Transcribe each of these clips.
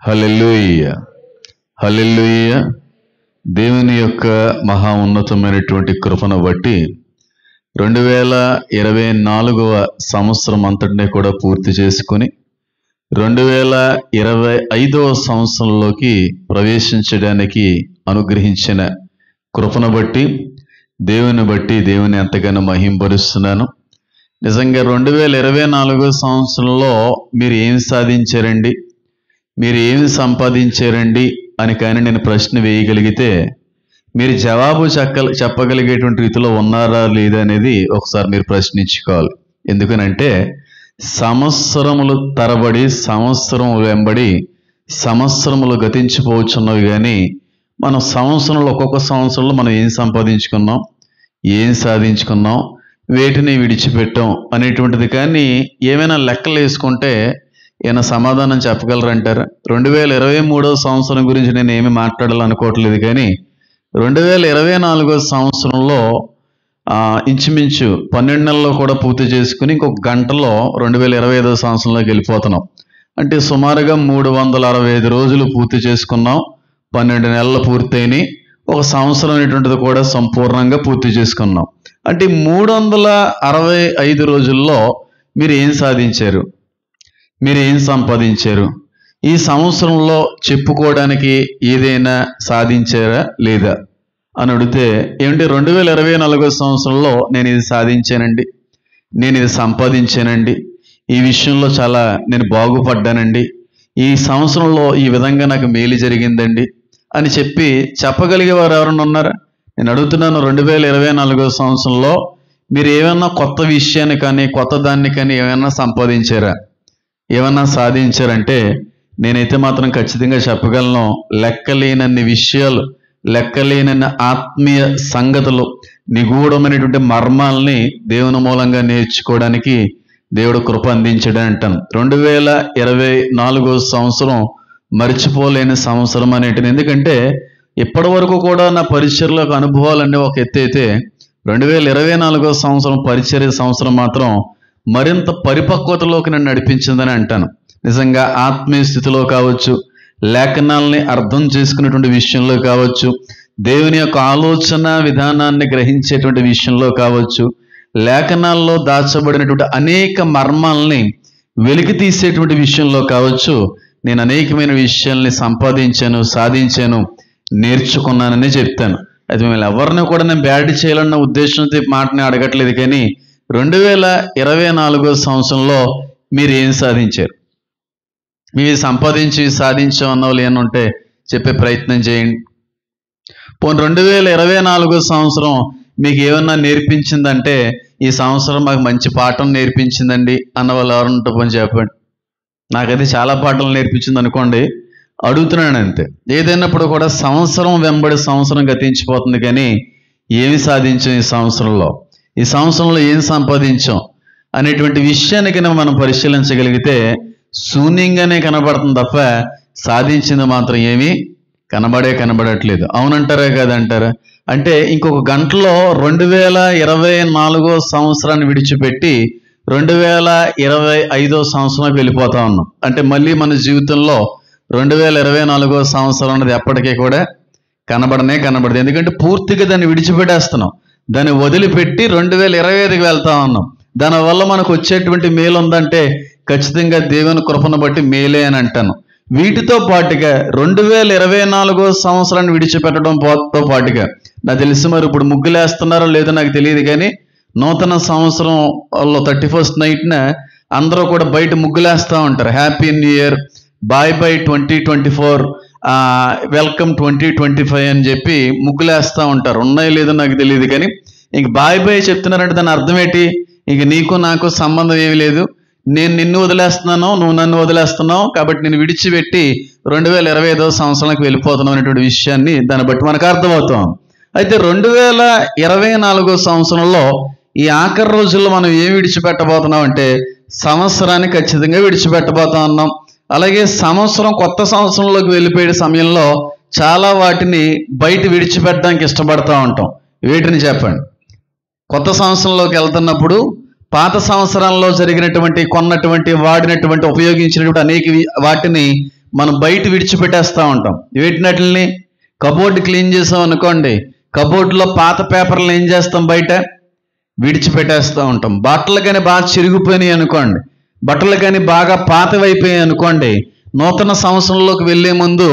హల్లెలూయా, హల్లెలూయా. దేవుని యొక్క మహా ఉన్నతమైనటువంటి కృపను బట్టి 2024వ సంవత్సరం అంతటినీ కూడా పూర్తి చేసుకుని 2025వ సంవత్సరంలోకి ప్రవేశించడానికి అనుగ్రహించిన కృపను బట్టి దేవుని ఎంతగానో మహింపరుస్తున్నాను. నిజంగా 2024వ సంవత్సరంలో మీరు ఏం సాధించారండి, మీరు ఏమి సంపాదించారండి అని కానీ నేను ప్రశ్న వేయగలిగితే మీరు జవాబు చెప్పగలిగేటువంటి రీతిలో ఉన్నారా లేదా అనేది ఒకసారి మీరు ప్రశ్నించుకోవాలి. ఎందుకనంటే సంవత్సరములు తరబడి సంవత్సరం వెంబడి సంవత్సరములు గతించిపోవచ్చున్నవి, కానీ మనం సంవత్సరంలో ఒక్కొక్క సంవత్సరంలో మనం ఏం సంపాదించుకున్నాం, ఏం సాధించుకున్నాం, వేటిని విడిచిపెట్టాం అనేటువంటిది కానీ ఏమైనా లెక్కలు వేసుకుంటే ఈయన సమాధానం చెప్పగలరంటారా? 2023వ సంవత్సరం గురించి నేను ఏమి మాట్లాడాలనుకోవట్లేదు, కానీ 2024వ సంవత్సరంలో ఇంచుమించు 12 నెలల్లో కూడా పూర్తి చేసుకుని ఇంకొక గంటలో 2025వ సంవత్సరంలోకి వెళ్ళిపోతున్నాం. అంటే సుమారుగా 365 రోజులు పూర్తి చేసుకున్నాం. 12 నెలలు పూర్తయినాయి. ఒక సంవత్సరం అనేటువంటిది కూడా సంపూర్ణంగా పూర్తి చేసుకున్నాం. అంటే 365 రోజుల్లో మీరు ఏం సాధించారు, మీరు ఏం సంపాదించారు, ఈ సంవత్సరంలో చెప్పుకోవడానికి ఏదైనా సాధించారా లేదా అని అడిగితే ఏమిటి, 2024వ సంవత్సరంలో నేను ఇది సాధించానండి, నేను ఇది సంపాదించానండి, ఈ విషయంలో చాలా నేను బాగుపడ్డానండి, ఈ సంవత్సరంలో ఈ విధంగా నాకు మేలు జరిగిందండి అని చెప్పగలిగే వారు ఎవరన్నా ఉన్నారా? నేను అడుగుతున్నాను, 2024వ సంవత్సరంలో మీరు ఏమైనా కొత్త విషయాన్ని కానీ కొత్త దాన్ని కానీ ఏమైనా సంపాదించారా, ఏమన్నా సాధించారంటే నేనైతే మాత్రం ఖచ్చితంగా చెప్పగలను, లెక్కలేనన్ని విషయాలు, లెక్కలేనన్ని ఆత్మీయ సంగతులు, నిగూఢమైనటువంటి మర్మాలని దేవుని మూలంగా నేర్చుకోవడానికి దేవుడు కృప అందించడని అంటాను. 2024వ సంవత్సరం మర్చిపోలేని సంవత్సరం అనేటిది. ఎందుకంటే ఇప్పటి వరకు కూడా నా పరిచర్లకు అనుభవాలన్నీ ఒక ఎత్తు అయితే 2024వ సంవత్సరం పరిచర్య సంవత్సరం మాత్రం మరింత పరిపక్వతలోకి నన్ను నడిపించిందని అంటాను. నిజంగా ఆత్మీయ స్థితిలో కావచ్చు, లేఖనాల్ని అర్థం చేసుకునేటువంటి విషయంలో కావచ్చు, దేవుని యొక్క ఆలోచన విధానాన్ని గ్రహించేటువంటి విషయంలో కావచ్చు, లేఖనాల్లో దాచబడినటువంటి అనేక మర్మాలని వెలికి తీసేటువంటి విషయంలో కావచ్చు, నేను అనేకమైన విషయాల్ని సంపాదించాను, సాధించాను, నేర్చుకున్నానని చెప్తాను. అయితే మిమ్మల్ని ఎవరిని కూడా నేను బ్యాడ్ చేయాలన్న ఉద్దేశంతో మాటని అడగట్లేదు, కానీ 2024వ సంవత్సరంలో మీరు ఏం సాధించారు, మీరు సంపాదించి సాధించామన్న వాళ్ళు ఏమన్నా ఉంటే చెప్పే ప్రయత్నం చేయండి. పోనీ 2024వ సంవత్సరం మీకు ఏమన్నా నేర్పించిందంటే ఈ సంవత్సరం మాకు మంచి పాఠం నేర్పించిందండి అన్న వాళ్ళు ఎవరన్నా పోనీ చెప్పండి. నాకైతే చాలా పాఠాలు నేర్పించింది అనుకోండి, అడుగుతున్నాను అంతే. ఏదైనప్పుడు కూడా సంవత్సరం వెంబడి సంవత్సరం గతించిపోతుంది, కానీ ఏమి సాధించాం ఈ సంవత్సరంలో, ఈ సంవత్సరంలో ఏం సంపాదించాం అనేటువంటి విషయానికి మనం పరిశీలించగలిగితే శూన్యంగానే కనబడుతుంది తప్ప సాధించింది మాత్రం ఏమీ కనబడట్లేదు. అవునంటారా కాదంటారా? అంటే ఇంకొక గంటలో 2024వ సంవత్సరాన్ని విడిచిపెట్టి 2025వ సంవత్సరానికి వెళ్ళిపోతా ఉన్నాం. అంటే మళ్ళీ మన జీవితంలో 2024వ సంవత్సరం అన్నది ఎప్పటికీ కూడా కనబడదు. ఎందుకంటే పూర్తిగా దాన్ని విడిచిపెట్టేస్తున్నాం, దాన్ని వదిలిపెట్టి 2025కి వెళ్తా ఉన్నాం. దానివల్ల మనకు వచ్చేటువంటి మేలు ఉందంటే ఖచ్చితంగా దేవుని కృపను బట్టి మేలే అని అంటాను. వీటితో పాటుగా 2024వ సంవత్సరాన్ని విడిచిపెట్టడంతో పాటుగా నాకు తెలిసి మరి ఇప్పుడు ముగ్గులు వేస్తున్నారో లేదో నాకు తెలియదు, కానీ నూతన సంవత్సరంలో 31st నైట్న అందరూ కూడా బయట ముగ్గులు వేస్తూ ఉంటారు. Happy new year, bye 2024, welcome 2025 అని చెప్పి ముగ్గులు వేస్తూ ఉంటారు. ఉన్నాయో లేదో నాకు తెలియదు, కానీ ఇంక బాయ్ చెప్తున్నారంటే దాని అర్థం ఏంటి? ఇంక నీకు నాకు సంబంధం ఏమీ లేదు, నేను నిన్ను వదిలేస్తున్నాను, నువ్వు నన్ను వదిలేస్తున్నావు, కాబట్టి నేను విడిచిపెట్టి 2025వ సంవత్సరానికి వెళ్ళిపోతున్నాం అనేటువంటి విషయాన్ని దాన్ని బట్టి మనకు అర్థమవుతాం. అయితే 2024వ సంవత్సరంలో ఈ ఆఖరి రోజుల్లో మనం ఏం విడిచిపెట్టబోతున్నాం అంటే సంవత్సరాన్ని ఖచ్చితంగా విడిచిపెట్టబోతా ఉన్నాం. అలాగే కొత్త సంవత్సరంలోకి వెళ్ళిపోయే సమయంలో చాలా వాటిని బయట విడిచిపెట్టడానికి ఇష్టపడతా ఉంటాం. వీటిని చెప్పండి. కొత్త సంవత్సరంలోకి వెళ్తున్నప్పుడు పాత సంవత్సరాల్లో జరిగినటువంటి, కొన్నటువంటి, వాడినటువంటి, ఉపయోగించినటువంటి అనేక వాటిని మనం బయట విడిచిపెట్టేస్తూ ఉంటాం. వీటినట్లని కబోర్డు క్లీన్ చేసాం అనుకోండి, కబోర్డులో పాత పేపర్లు ఏం చేస్తాం, బయట విడిచిపెట్టేస్తూ ఉంటాం. బట్టలు కానీ బాగా చిరిగిపోయినాయి అనుకోండి, బట్టలు కానీ బాగా పాతవైపోయాయి అనుకోండి, నూతన సంవత్సరంలోకి వెళ్ళే ముందు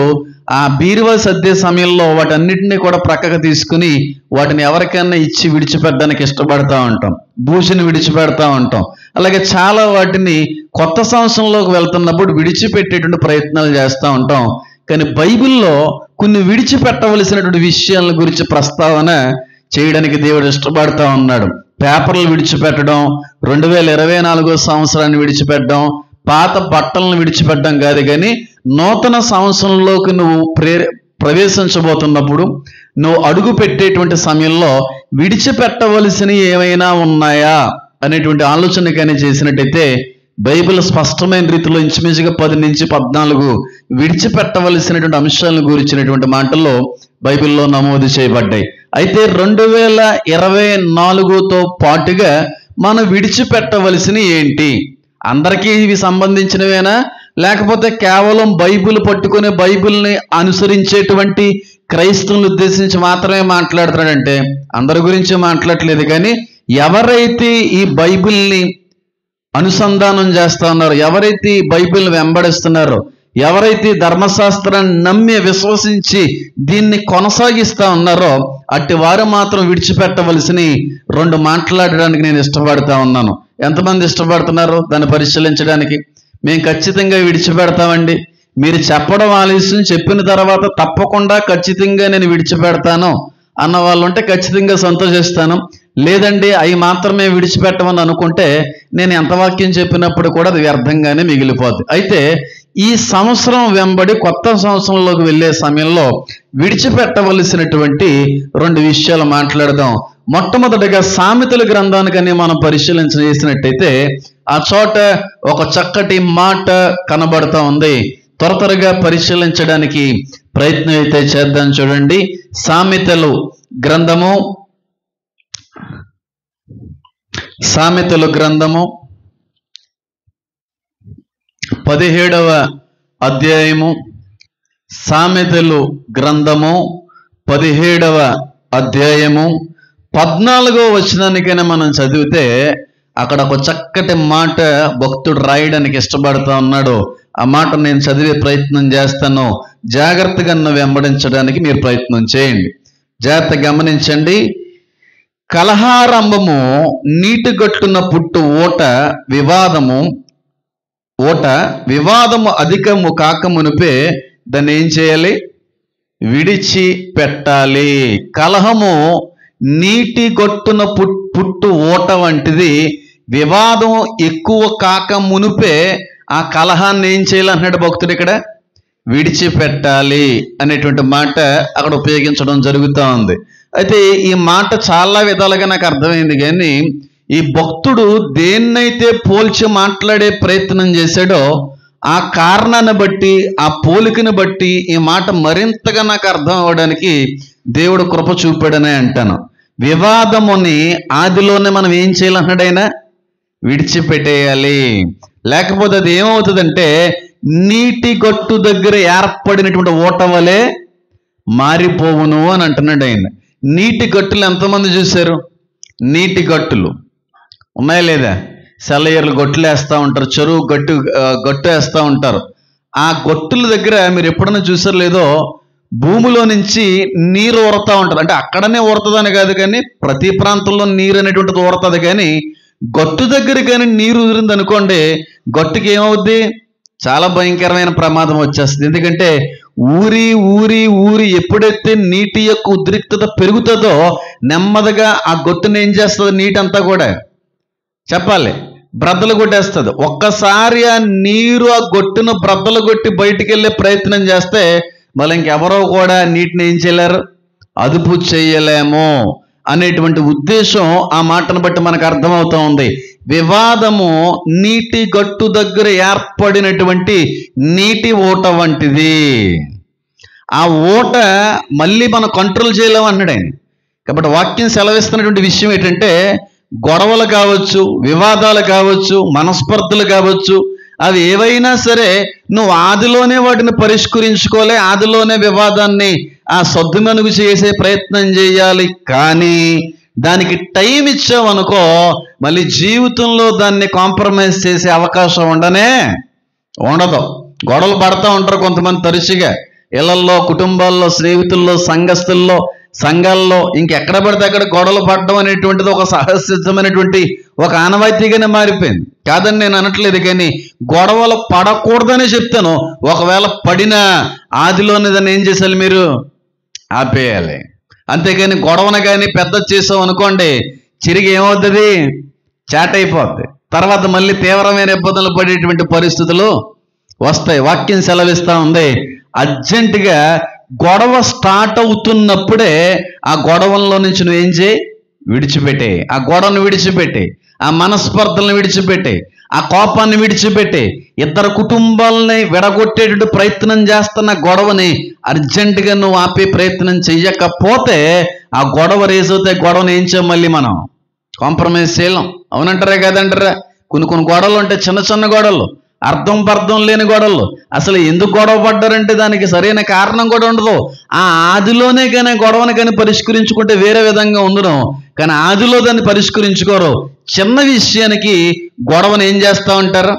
ఆ బీరువా సర్దే సమయంలో వాటన్నిటినీ కూడా ప్రక్కకు తీసుకుని వాటిని ఎవరికైనా ఇచ్చి విడిచిపెట్టడానికి ఇష్టపడతా ఉంటాం. బూజుని విడిచిపెడతా ఉంటాం. అలాగే చాలా వాటిని కొత్త సంవత్సరంలోకి వెళ్తున్నప్పుడు విడిచిపెట్టేటువంటి ప్రయత్నాలు చేస్తూ ఉంటాం. కానీ బైబిల్లో కొన్ని విడిచిపెట్టవలసినటువంటి విషయాల గురించి ప్రస్తావన చేయడానికి దేవుడు ఇష్టపడతా ఉన్నాడు. పేపర్లు విడిచిపెట్టడం, 2024 సంవత్సరాన్ని విడిచిపెట్టడం, పాత బట్టలను విడిచిపెట్టడం కాదు, కానీ నూతన సంవత్సరంలోకి నువ్వు ప్రవేశించబోతున్నప్పుడు నువ్వు అడుగు పెట్టేటువంటి సమయంలో విడిచిపెట్టవలసినవి ఏమైనా ఉన్నాయా అనేటువంటి ఆలోచన కానీ చేసినట్టయితే బైబిల్ స్పష్టమైన రీతిలో ఇంచుమించుగా 10 నుంచి 14 విడిచిపెట్టవలసినటువంటి అంశాలను గురించినటువంటి మాటల్లో బైబిల్లో నమోదు చేయబడ్డాయి. అయితే 2024తో పాటుగా మనం విడిచిపెట్టవలసినవి ఏంటి? అందరికీ ఇవి సంబంధించినవేనా, లేకపోతే కేవలం బైబిల్ పట్టుకుని బైబిల్ని అనుసరించేటువంటి క్రైస్తవులను ఉద్దేశించి మాత్రమే మాట్లాడుతున్నాడంటే అందరి గురించి మాట్లాడట్లేదు. కానీ ఎవరైతే ఈ బైబిల్ని అనుసంధానం చేస్తా ఉన్నారో, ఎవరైతే ఈ బైబిల్ని వెంబడిస్తున్నారో, ఎవరైతే ధర్మశాస్త్రాన్ని నమ్మి విశ్వసించి దీన్ని కొనసాగిస్తా ఉన్నారో అట్టి వారు మాత్రం విడిచిపెట్టవలసిన 2 మాట్లాడడానికి నేను ఇష్టపడతా ఉన్నాను. ఎంతమంది ఇష్టపడుతున్నారు దాన్ని పరిశీలించడానికి? మేము ఖచ్చితంగా విడిచిపెడతామండి, మీరు చెప్పడం ఆలస్యం, చెప్పిన తర్వాత తప్పకుండా ఖచ్చితంగా నేను విడిచిపెడతాను అన్న వాళ్ళు ఉంటే ఖచ్చితంగా సంతోషిస్తాను. లేదండి అవి మాత్రమే విడిచిపెట్టమని అనుకుంటే నేను ఎంత వాక్యం చెప్పినప్పుడు కూడా అది వ్యర్థంగానే మిగిలిపోద్ది. అయితే ఈ సంవత్సరం వెంబడి కొత్త సంవత్సరంలోకి వెళ్ళే సమయంలో విడిచిపెట్టవలసినటువంటి 2 విషయాలు మాట్లాడదాం. మొట్టమొదటిగా సామెతల గ్రంథానికని మనం పరిశీలన చేసినట్టయితే ఆ చోట ఒక చక్కటి మాట కనబడతా ఉంది. త్వరగా పరిశీలించడానికి ప్రయత్నం అయితే చేద్దాం. చూడండి, సామెతలు గ్రంథము 17వ అధ్యాయము, సామెతలు గ్రంథము 17వ అధ్యాయము 14వ వచనానికైనా మనం చదివితే అక్కడ ఒక చక్కటి మాట భక్తుడు రాయడానికి ఇష్టపడుతూ ఉన్నాడు. ఆ మాట నేను చదివే ప్రయత్నం చేస్తాను. జాగ్రత్తగా వెంబడించడానికి మీరు ప్రయత్నం చేయండి. జాగ్రత్త గమనించండి. కలహారంభము నీటిగట్టున పుట్టు వివాదము అధికము కాకమునిపే దాన్ని ఏం చేయాలి? విడిచి పెట్టాలి. కలహము నీటి గట్టున పుట్టు ఓట వంటిది. వివాదం ఎక్కువ కాక మునిపే ఆ కలహాన్ని ఏం చేయాలంటున్నాడు భక్తుడు ఇక్కడ? విడిచిపెట్టాలి అనేటువంటి మాట అక్కడ ఉపయోగించడం జరుగుతూ ఉంది. అయితే ఈ మాట చాలా విధాలుగా నాకు అర్థమైంది. కానీ ఈ భక్తుడు దేన్నైతే పోల్చి మాట్లాడే ప్రయత్నం చేశాడో ఆ కారణాన్ని బట్టి, ఆ పోలికను బట్టి ఈ మాట మరింతగా నాకు అర్థం అవ్వడానికి దేవుడు కృప చూపాడనే అంటాను. వివాదముని ఆదిలోనే మనం ఏం చేయాలన్నాడు ఆయన? విడిచిపెట్టేయాలి. లేకపోతే అది ఏమవుతుందంటే నీటి గట్టు దగ్గర ఏర్పడినటువంటి ఓట వలె మారిపోవును అని అంటున్నాడు ఆయన. నీటి గట్టులు ఎంతమంది చూశారు? నీటి గట్టులు ఉన్నాయా లేదా? సెలయర్లు గొట్టులు వేస్తూ ఉంటారు, చెరువు గట్టు వేస్తూ ఉంటారు. ఆ గొట్టుల దగ్గర మీరు ఎప్పుడైనా చూసారు లేదో, భూమిలో నుంచి నీరు ఊరుతూ ఉంటుంది. అంటే అక్కడనే ఊరుతుందని కాదు, కానీ ప్రతి ప్రాంతంలో నీరు అనేటువంటిది ఊరుతుంది. కానీ గట్టు దగ్గర కానీ నీరు ఉదిరింది అనుకోండి, గట్టుకి ఏమవుద్ది? చాలా భయంకరమైన ప్రమాదం వచ్చేస్తుంది. ఎందుకంటే ఊరి ఊరి ఊరి ఎప్పుడైతే నీటి యొక్క ఉద్రిక్తత పెరుగుతుందో నెమ్మదిగా ఆ గొట్టును ఏం చేస్తుంది? నీటి అంతా కూడా చెప్పాలి బ్రద్దలు కొట్టేస్తుంది. ఒక్కసారి ఆ నీరు ఆ గొట్టును బ్రద్దలు కొట్టి బయటికి వెళ్ళే ప్రయత్నం చేస్తే మళ్ళీ ఇంకెవరో కూడా నీటిని ఏం చేయలేరు, అదుపు చేయలేము అనేటువంటి ఉద్దేశం ఆ మాటను బట్టి మనకు అర్థమవుతా ఉంది. వివాదము నీటి గట్టు దగ్గర ఏర్పడినటువంటి నీటి ఓట వంటిది. ఆ ఓట మళ్ళీ మనం కంట్రోల్ చేయలేము అన్నాడు ఆయన. కాబట్టి వాక్యం సెలవిస్తున్నటువంటి విషయం ఏంటంటే, గొడవలు కావచ్చు, వివాదాలు కావచ్చు, మనస్పర్ధలు కావచ్చు, అవి ఏవైనా సరే నువ్వు ఆదిలోనే వాటిని పరిష్కరించుకోలే, ఆదిలోనే వివాదాన్ని సద్దుమణుగు చేసే ప్రయత్నం చేయాలి. కానీ దానికి టైం ఇచ్చావనుకో, మళ్ళీ జీవితంలో దాన్ని కాంప్రమైజ్ చేసే అవకాశం ఉండదు. గొడవలు పడతా ఉంటారు కొంతమంది తరచుగా, ఇళ్లల్లో, కుటుంబాల్లో, స్నేహితుల్లో, సంఘస్థుల్లో, సంఘాల్లో, ఇంకెక్కడ పడితే అక్కడ గొడవలు పడడం అనేటువంటిది ఒక సహజమైనటువంటి ఒక ఆనవాయితీగానే మారిపోయింది. కాదని నేను అనట్లేదు, కానీ గొడవలు పడకూడదని చెప్తాను. ఒకవేళ పడినా ఆదిలోనే దాన్ని ఏం చేయాలి, మీరు ఆపేయాలి. అంతేగాని గొడవను కానీ పెద్ద చేసాం అనుకోండి, చిరిగి ఏమవుతుంది, చాటైపోద్ది. తర్వాత మళ్ళీ తీవ్రమైన ఇబ్బందులు పడేటువంటి పరిస్థితులు వస్తాయి. వాక్యం సెలవిస్తూ ఉంది, అర్జెంటుగా గొడవ స్టార్ట్ అవుతున్నప్పుడే ఆ గొడవల్లో నుంచి నువ్వేం చేయి, విడిచిపెట్టే. ఆ గొడవను విడిచిపెట్టే, ఆ మనస్పర్ధలను విడిచిపెట్టే, ఆ కోపాన్ని విడిచిపెట్టే. ఇద్దరు కుటుంబాలని విడగొట్టేటువంటి ప్రయత్నం చేస్తున్న గొడవని అర్జెంటుగా నువ్వు ఆపే ప్రయత్నం చెయ్యకపోతే ఆ గొడవ రేజ్ అవుతాయి. గొడవని ఏం చేయం, మళ్ళీ మనం కాంప్రమైజ్ చేయలేం. అవునంటారా కాదంటారా? కొన్ని గొడవలు ఉంటాయి, చిన్న చిన్న గొడవలు, అర్థం పర్థం లేని గొడవలు. అసలు ఎందుకు గొడవ పడ్డారంటే దానికి సరైన కారణం కూడా ఉండదు. ఆ ఆదిలోనే కానీ గొడవని కానీ పరిష్కరించుకుంటే వేరే విధంగా ఉండడం, కానీ ఆదిలో దాన్ని పరిష్కరించుకోరు. చిన్న విషయానికి గొడవని ఏం చేస్తూ ఉంటారు,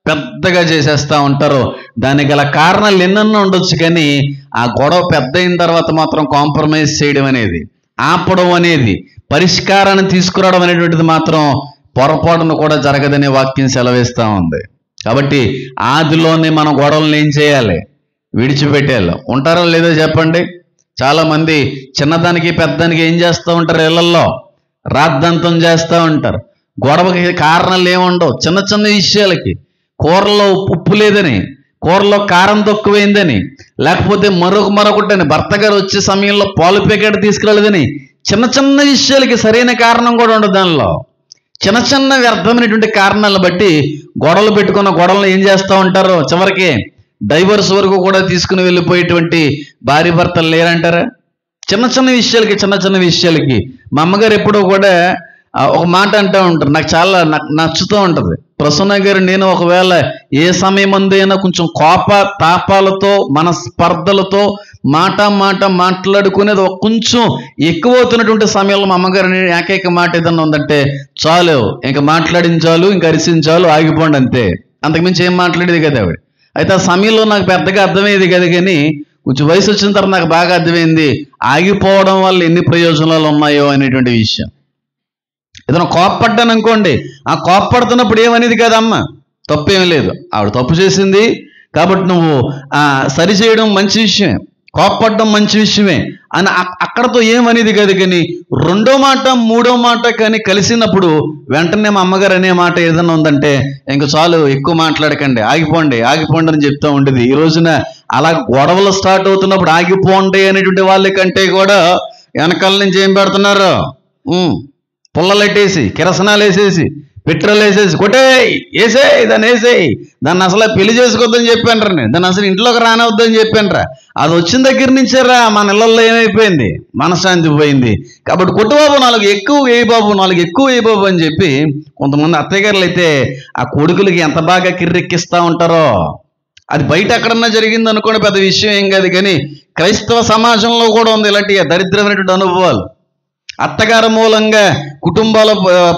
పెద్దగా చేసేస్తూ ఉంటారు. దానికి గల కారణాలు ఎన్నెన్నో ఉండొచ్చు, కానీ ఆ గొడవ పెద్ద అయిన తర్వాత మాత్రం కాంప్రమైజ్ చేయడం అనేది, ఆపడం అనేది, పరిష్కారాన్ని తీసుకురావడం అనేటువంటిది మాత్రం పొరపాటును కూడా జరగదనే వాక్యం సెలవిస్తూ ఉంది. కాబట్టి ఆదిలోనే మనం గొడవలను ఏం చేయాలి, విడిచిపెట్టేయాలి. ఉంటారో లేదో చెప్పండి. చాలామంది చిన్నదానికి పెద్దానికి ఏం చేస్తూ ఉంటారు, ఇళ్లల్లో రాద్ధాంతం చేస్తూ ఉంటారు. గొడవకి కారణాలు ఏముండవు. చిన్న చిన్న విషయాలకి, కూరలో ఉప్పు లేదని, కూరలో కారం తక్కువైందని, లేకపోతే మరొకటని, భర్త గారు వచ్చే సమయంలో పాలు ప్యాకెట్ తీసుకురాలేదని, చిన్న చిన్న విషయాలకి సరైన కారణం కూడా ఉండదు. దానిలో చిన్న చిన్న వ్యర్థమైనటువంటి కారణాలను బట్టి గొడవలు పెట్టుకున్న గొడవలను ఏం చేస్తూ ఉంటారో చివరికి డైవర్స్ వరకు కూడా తీసుకుని వెళ్ళిపోయేటువంటి భార్య భర్తలు లేరంటారా? చిన్న చిన్న విషయాలకి మా అమ్మగారు ఎప్పుడూ కూడా ఒక మాట అంటూ ఉంటారు, నాకు చాలా నచ్చుతూ ఉంటుంది. ప్రసన్న గారు, నేను ఒకవేళ ఏ సమయం అందైనా కొంచెం కోప తాపాలతో, మన స్పర్ధలతో మాట మాట్లాడుకునేది కొంచెం ఎక్కువ అవుతున్నటువంటి సమయంలో మా అమ్మగారిని ఏకైక మాట ఏదన్నా ఉందంటే, చాలు ఇంకా మాట్లాడించాలు, ఇంకా అరిసించాలు, ఆగిపోండి అంతే, అంతకుమించి ఏం మాట్లాడేది కదా ఆవిడ. అయితే ఆ సమయంలో నాకు పెద్దగా అర్థమయ్యేది కదా, కానీ కొంచెం వయసు వచ్చిన తర్వాత నాకు బాగా అర్థమైంది ఆగిపోవడం వల్ల ఎన్ని ప్రయోజనాలు ఉన్నాయో అనేటువంటి విషయం. ఏదైనా కోప్పడ్డాను అనుకోండి, ఆ కోప్పడుతున్నప్పుడు ఏమనేది కదమ్మ, తప్పేమీ లేదు, ఆవిడ తప్పు చేసింది కాబట్టి నువ్వు సరి చేయడం మంచి విషయమే, కోప్పడడం మంచి విషయమే అని అక్కడతో ఏమనేది కాదు. కానీ రెండో మాట మూడో మాట కానీ కలిసినప్పుడు వెంటనే మా అమ్మగారు అనే మాట ఏదైనా ఉందంటే, ఇంక చాలు ఎక్కువ మాట్లాడకండి, ఆగిపోండి అని చెప్తూ ఉండేది. ఈ రోజున అలా గొడవలు స్టార్ట్ అవుతున్నప్పుడు ఆగిపోండి అనేటువంటి వాళ్ళ కంటే కూడా వెనకాల నుంచి ఏం పెడుతున్నారు, పుల్లలు పెట్టేసి, కిరసనాలు వేసేసి, పెట్రోల్ వేసేసి, దాన్ని వేసేయి, దాన్ని అసలు పెళ్లి చేసుకోవద్దని చెప్పానురా, నేను దాన్ని అసలు ఇంట్లోకి రానవద్దని చెప్పానురా. అది వచ్చిన దగ్గర నుంచేరా మన ఇళ్ళల్లో ఏమైపోయింది, మనశ్శాంతి పోయింది. కాబట్టి కొట్టుబాబు 4 ఎక్కువ వేయి బాబు అని చెప్పి కొంతమంది అత్తయ్యగారులు అయితే ఆ కొడుకులకి ఎంత బాగా కిర్రెక్కిస్తూ ఉంటారో. అది బయట ఎక్కడన్నా జరిగింది అనుకోండి, పెద్ద విషయం ఏం కాదు, కానీ క్రైస్తవ సమాజంలో కూడా ఉంది ఇలాంటి దరిద్రమైనటువంటి అనుభవాలు. అత్తగారి మూలంగా కుటుంబాలు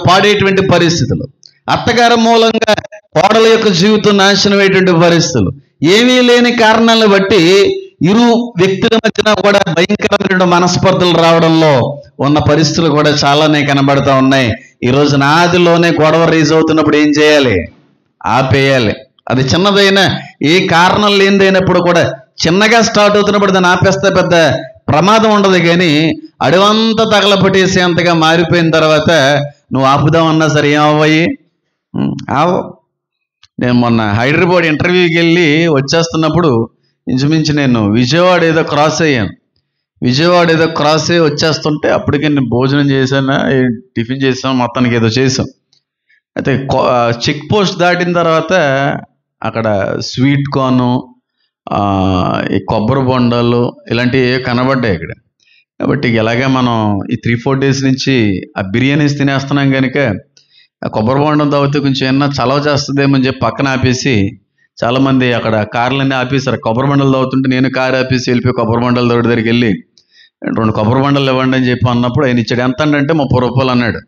పాడేటువంటి పరిస్థితులు, అత్తగారి మూలంగా కోడల యొక్క జీవితం నాశనమయ్యేటువంటి పరిస్థితులు, ఏమీ లేని కారణాలను బట్టి ఇరు వ్యక్తుల మధ్యన కూడా భయంకరమైన మనస్పర్ధలు రావడంలో ఉన్న పరిస్థితులు కూడా చాలానే కనబడతా ఉన్నాయి. ఈ రోజు ఆదిలోనే గొడవ రేజ్ అవుతున్నప్పుడు ఏం చేయాలి, ఆపేయాలి. అది చిన్నదైనా, ఏ కారణం లేనిదైనప్పుడు కూడా చిన్నగా స్టార్ట్ అవుతున్నప్పుడు దాన్ని ఆపేస్తే పెద్ద ప్రమాదం ఉండదు, కానీ అడవంతా తగలపట్టేసేంతగా మారిపోయిన తర్వాత నువ్వు ఆపుదామన్నా సరే ఏమవ్వయి నేను మొన్న హైదరాబాద్ ఇంటర్వ్యూకి వెళ్ళి వచ్చేస్తున్నప్పుడు ఇంచుమించు నేను విజయవాడ ఏదో క్రాస్ అయ్యాను. విజయవాడ ఏదో క్రాస్ అయ్యి వచ్చేస్తుంటే అప్పటికే నేను భోజనం చేశాను, టిఫిన్ చేసాం, మొత్తానికి ఏదో చేసాం. అయితే చెక్ పోస్ట్ దాటిన తర్వాత అక్కడ స్వీట్ కార్ను, ఈ కొబ్బరి బొండాలు ఇలాంటివి కనబడ్డాయి అక్కడ. కాబట్టి ఎలాగే మనం ఈ 3-4 డేస్ నుంచి ఆ బిర్యానీస్ తినేస్తున్నాం కనుక ఆ కొబ్బరి బొండం తాగితే కొంచెం ఏమన్నా చలవ చేస్తుందేమని చెప్పి పక్కన ఆపేసి చాలామంది అక్కడ కార్లన్నీ ఆపేశారు. కొబ్బరి బండలు తవ్వుతుంటే నేను కారు ఆపేసి వెళ్ళిపోయి కొబ్బరి బండల తోటి దగ్గరికి వెళ్ళి 2 కొబ్బరి బండలు ఇవ్వండి అని చెప్పి అన్నప్పుడు ఆయన ఇచ్చాడు. ఎంత అంటే 30 రూపాయలు అన్నాడు.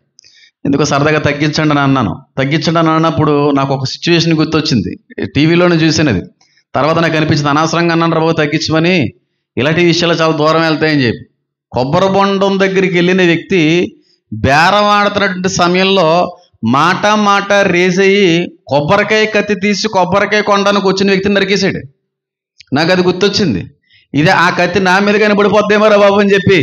ఎందుకో సరదాగా తగ్గించండి అని అన్నాను. తగ్గించండి అని అన్నప్పుడు నాకు ఒక సిచ్యువేషన్ గుర్తొచ్చింది. టీవీలోనే చూసినది. తర్వాత నాకు అనిపించింది, అనవసరంగా అన్నాను రా బాబు తగ్గించమని, ఇలాంటి విషయాలు చాలా దూరం వెళ్తాయని చెప్పి. కొబ్బరి బొండం దగ్గరికి వెళ్ళిన వ్యక్తి బేరం ఆడుతున్నటువంటి సమయంలో మాట రేజ్ అయ్యి కొబ్బరికాయ కత్తి తీసి కొబ్బరికాయ కొనడానికి వచ్చిన వ్యక్తిని నరికేశాడు. నాకు అది గుర్తొచ్చింది. ఇదే ఆ కత్తి నా మీద కానీ పడిపోద్దేమో రా బాబు అని చెప్పి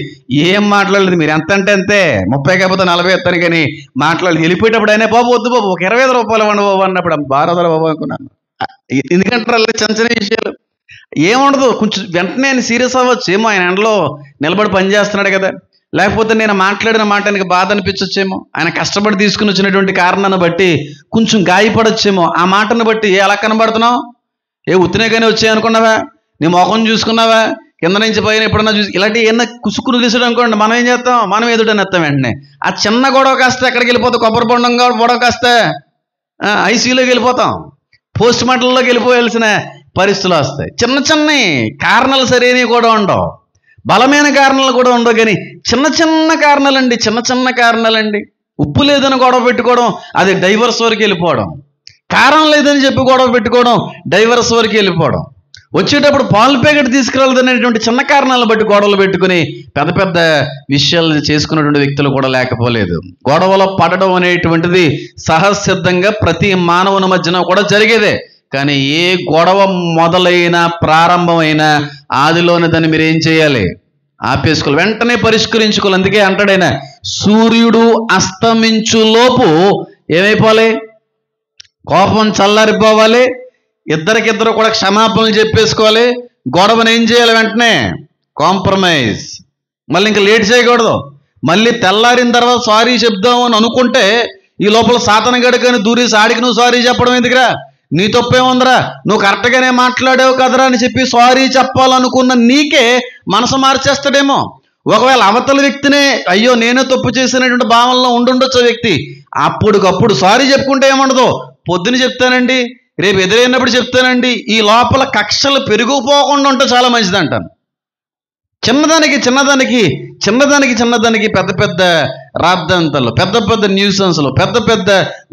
ఏం మాట్లాడలేదు. మీరు ఎంత అంటే అంతే, 30 కాకపోతే 40 ఎత్తాను కానీ మాట్లాడలేదు. వెళ్ళిపోయేటప్పుడు అయినా బాబు వద్దు బాబు, ఒక 25 రూపాయలు ఇవ్వండి బాబు అన్నప్పుడు భారతల బాబు అనుకున్నాను. ఎందుకంటారు చిన్న చిన్న విషయాలు ఏముండదు, కొంచెం వెంటనే ఆయన సీరియస్ అవ్వచ్చు. ఏమో ఆయన ఎండలో నిలబడి పని చేస్తున్నాడు కదా, లేకపోతే నేను మాట్లాడిన మాట ఆయనకి బాధ అనిపించచ్చేమో, ఆయన కష్టపడి తీసుకుని వచ్చినటువంటి కారణాన్ని బట్టి కొంచెం గాయపడొచ్చేమో. ఆ మాటను బట్టి ఎలా కనబడుతున్నావు, ఉత్తినే కానీ వచ్చాయనుకున్నావా, నీ మొఖం చూసుకున్నావా, కింద నుంచి పైన ఎప్పుడన్నా చూసి ఇలాంటి ఏమన్నా కుసుకులు తీసాడు అనుకోండి, మనం ఏం చేస్తాం, మనం ఎదుటని ఎత్తాం. వెంటనే ఆ చిన్న గొడవ కాస్త ఎక్కడికి వెళ్ళిపోతాం, కొబ్బరి బొండం గొడవ కాస్త ఐసీయూలోకి వెళ్ళిపోతాం, పోస్ట్ మార్టంలోకి వెళ్ళిపోయాల్సిన పరిస్థితులు వస్తాయి. చిన్న చిన్న కారణాలు సరైనవి కూడా ఉండవు, బలమైన కారణాలు కూడా ఉండవు, కానీ చిన్న కారణాలండి. ఉప్పు లేదని గొడవ పెట్టుకోవడం, అది డైవర్స్ వరకు వెళ్ళిపోవడం. కారణం లేదని చెప్పి గొడవ పెట్టుకోవడం, డైవర్స్ వరకు వెళ్ళిపోవడం. వచ్చేటప్పుడు పాలు ప్యాకెట్ తీసుకురాలేదనేటువంటి చిన్న కారణాలను బట్టి గొడవలు పెట్టుకుని పెద్ద పెద్ద విషయాలు చేసుకున్నటువంటి వ్యక్తులు కూడా లేకపోలేదు. గొడవలో పడడం అనేటువంటిది సహజసిద్ధంగా ప్రతి మానవుని మధ్యన కూడా జరిగేదే. కానీ ఏ గొడవ మొదలైనా ప్రారంభమైనా ఆదిలోనే దాన్ని మీరు ఏం చేయాలి, ఆపేసుకోవాలి, వెంటనే పరిష్కరించుకోవాలి. అందుకే అంటాడైనా, సూర్యుడు అస్తమించులోపు ఏమైపోవాలి, కోపం చల్లారిపోవాలి, ఇద్దరికిద్దరు కూడా క్షమాపణలు చెప్పేసుకోవాలి, గొడవను ఏం చేయాలి, వెంటనే కాంప్రమైజ్. మళ్ళీ ఇంకా లేట్ చేయకూడదు. మళ్ళీ తెల్లారిన తర్వాత సారీ చెప్దాం అని అనుకుంటే ఈ లోపల సాతన గడుకని దూరేసి ఆడికి నువ్వు సారీ చెప్పడం ఎందుకురా, నీ తప్పేముందరా, నువ్వు కరెక్ట్గానే మాట్లాడావు కదరా అని చెప్పి సారీ చెప్పాలనుకున్న నీకే మనసు మార్చేస్తాడేమో. ఒకవేళ అవతల వ్యక్తినే అయ్యో నేనే తప్పు చేసినటువంటి భావనలో ఉండుండొచ్చు వ్యక్తి, అప్పటికప్పుడు సారీ చెప్పుకుంటే ఏముండదు, పొద్దున చెప్తానండి, రేపు ఎదురైనప్పుడు చెప్తానండి, ఈ లోపల కక్షలు పెరిగిపోకుండా ఉంటే చాలా మంచిది అంటాను. చిన్నదానికి పెద్ద పెద్ద రాద్ధాంతాలు, పెద్ద పెద్ద న్యూసెన్స్లు, పెద్ద పెద్ద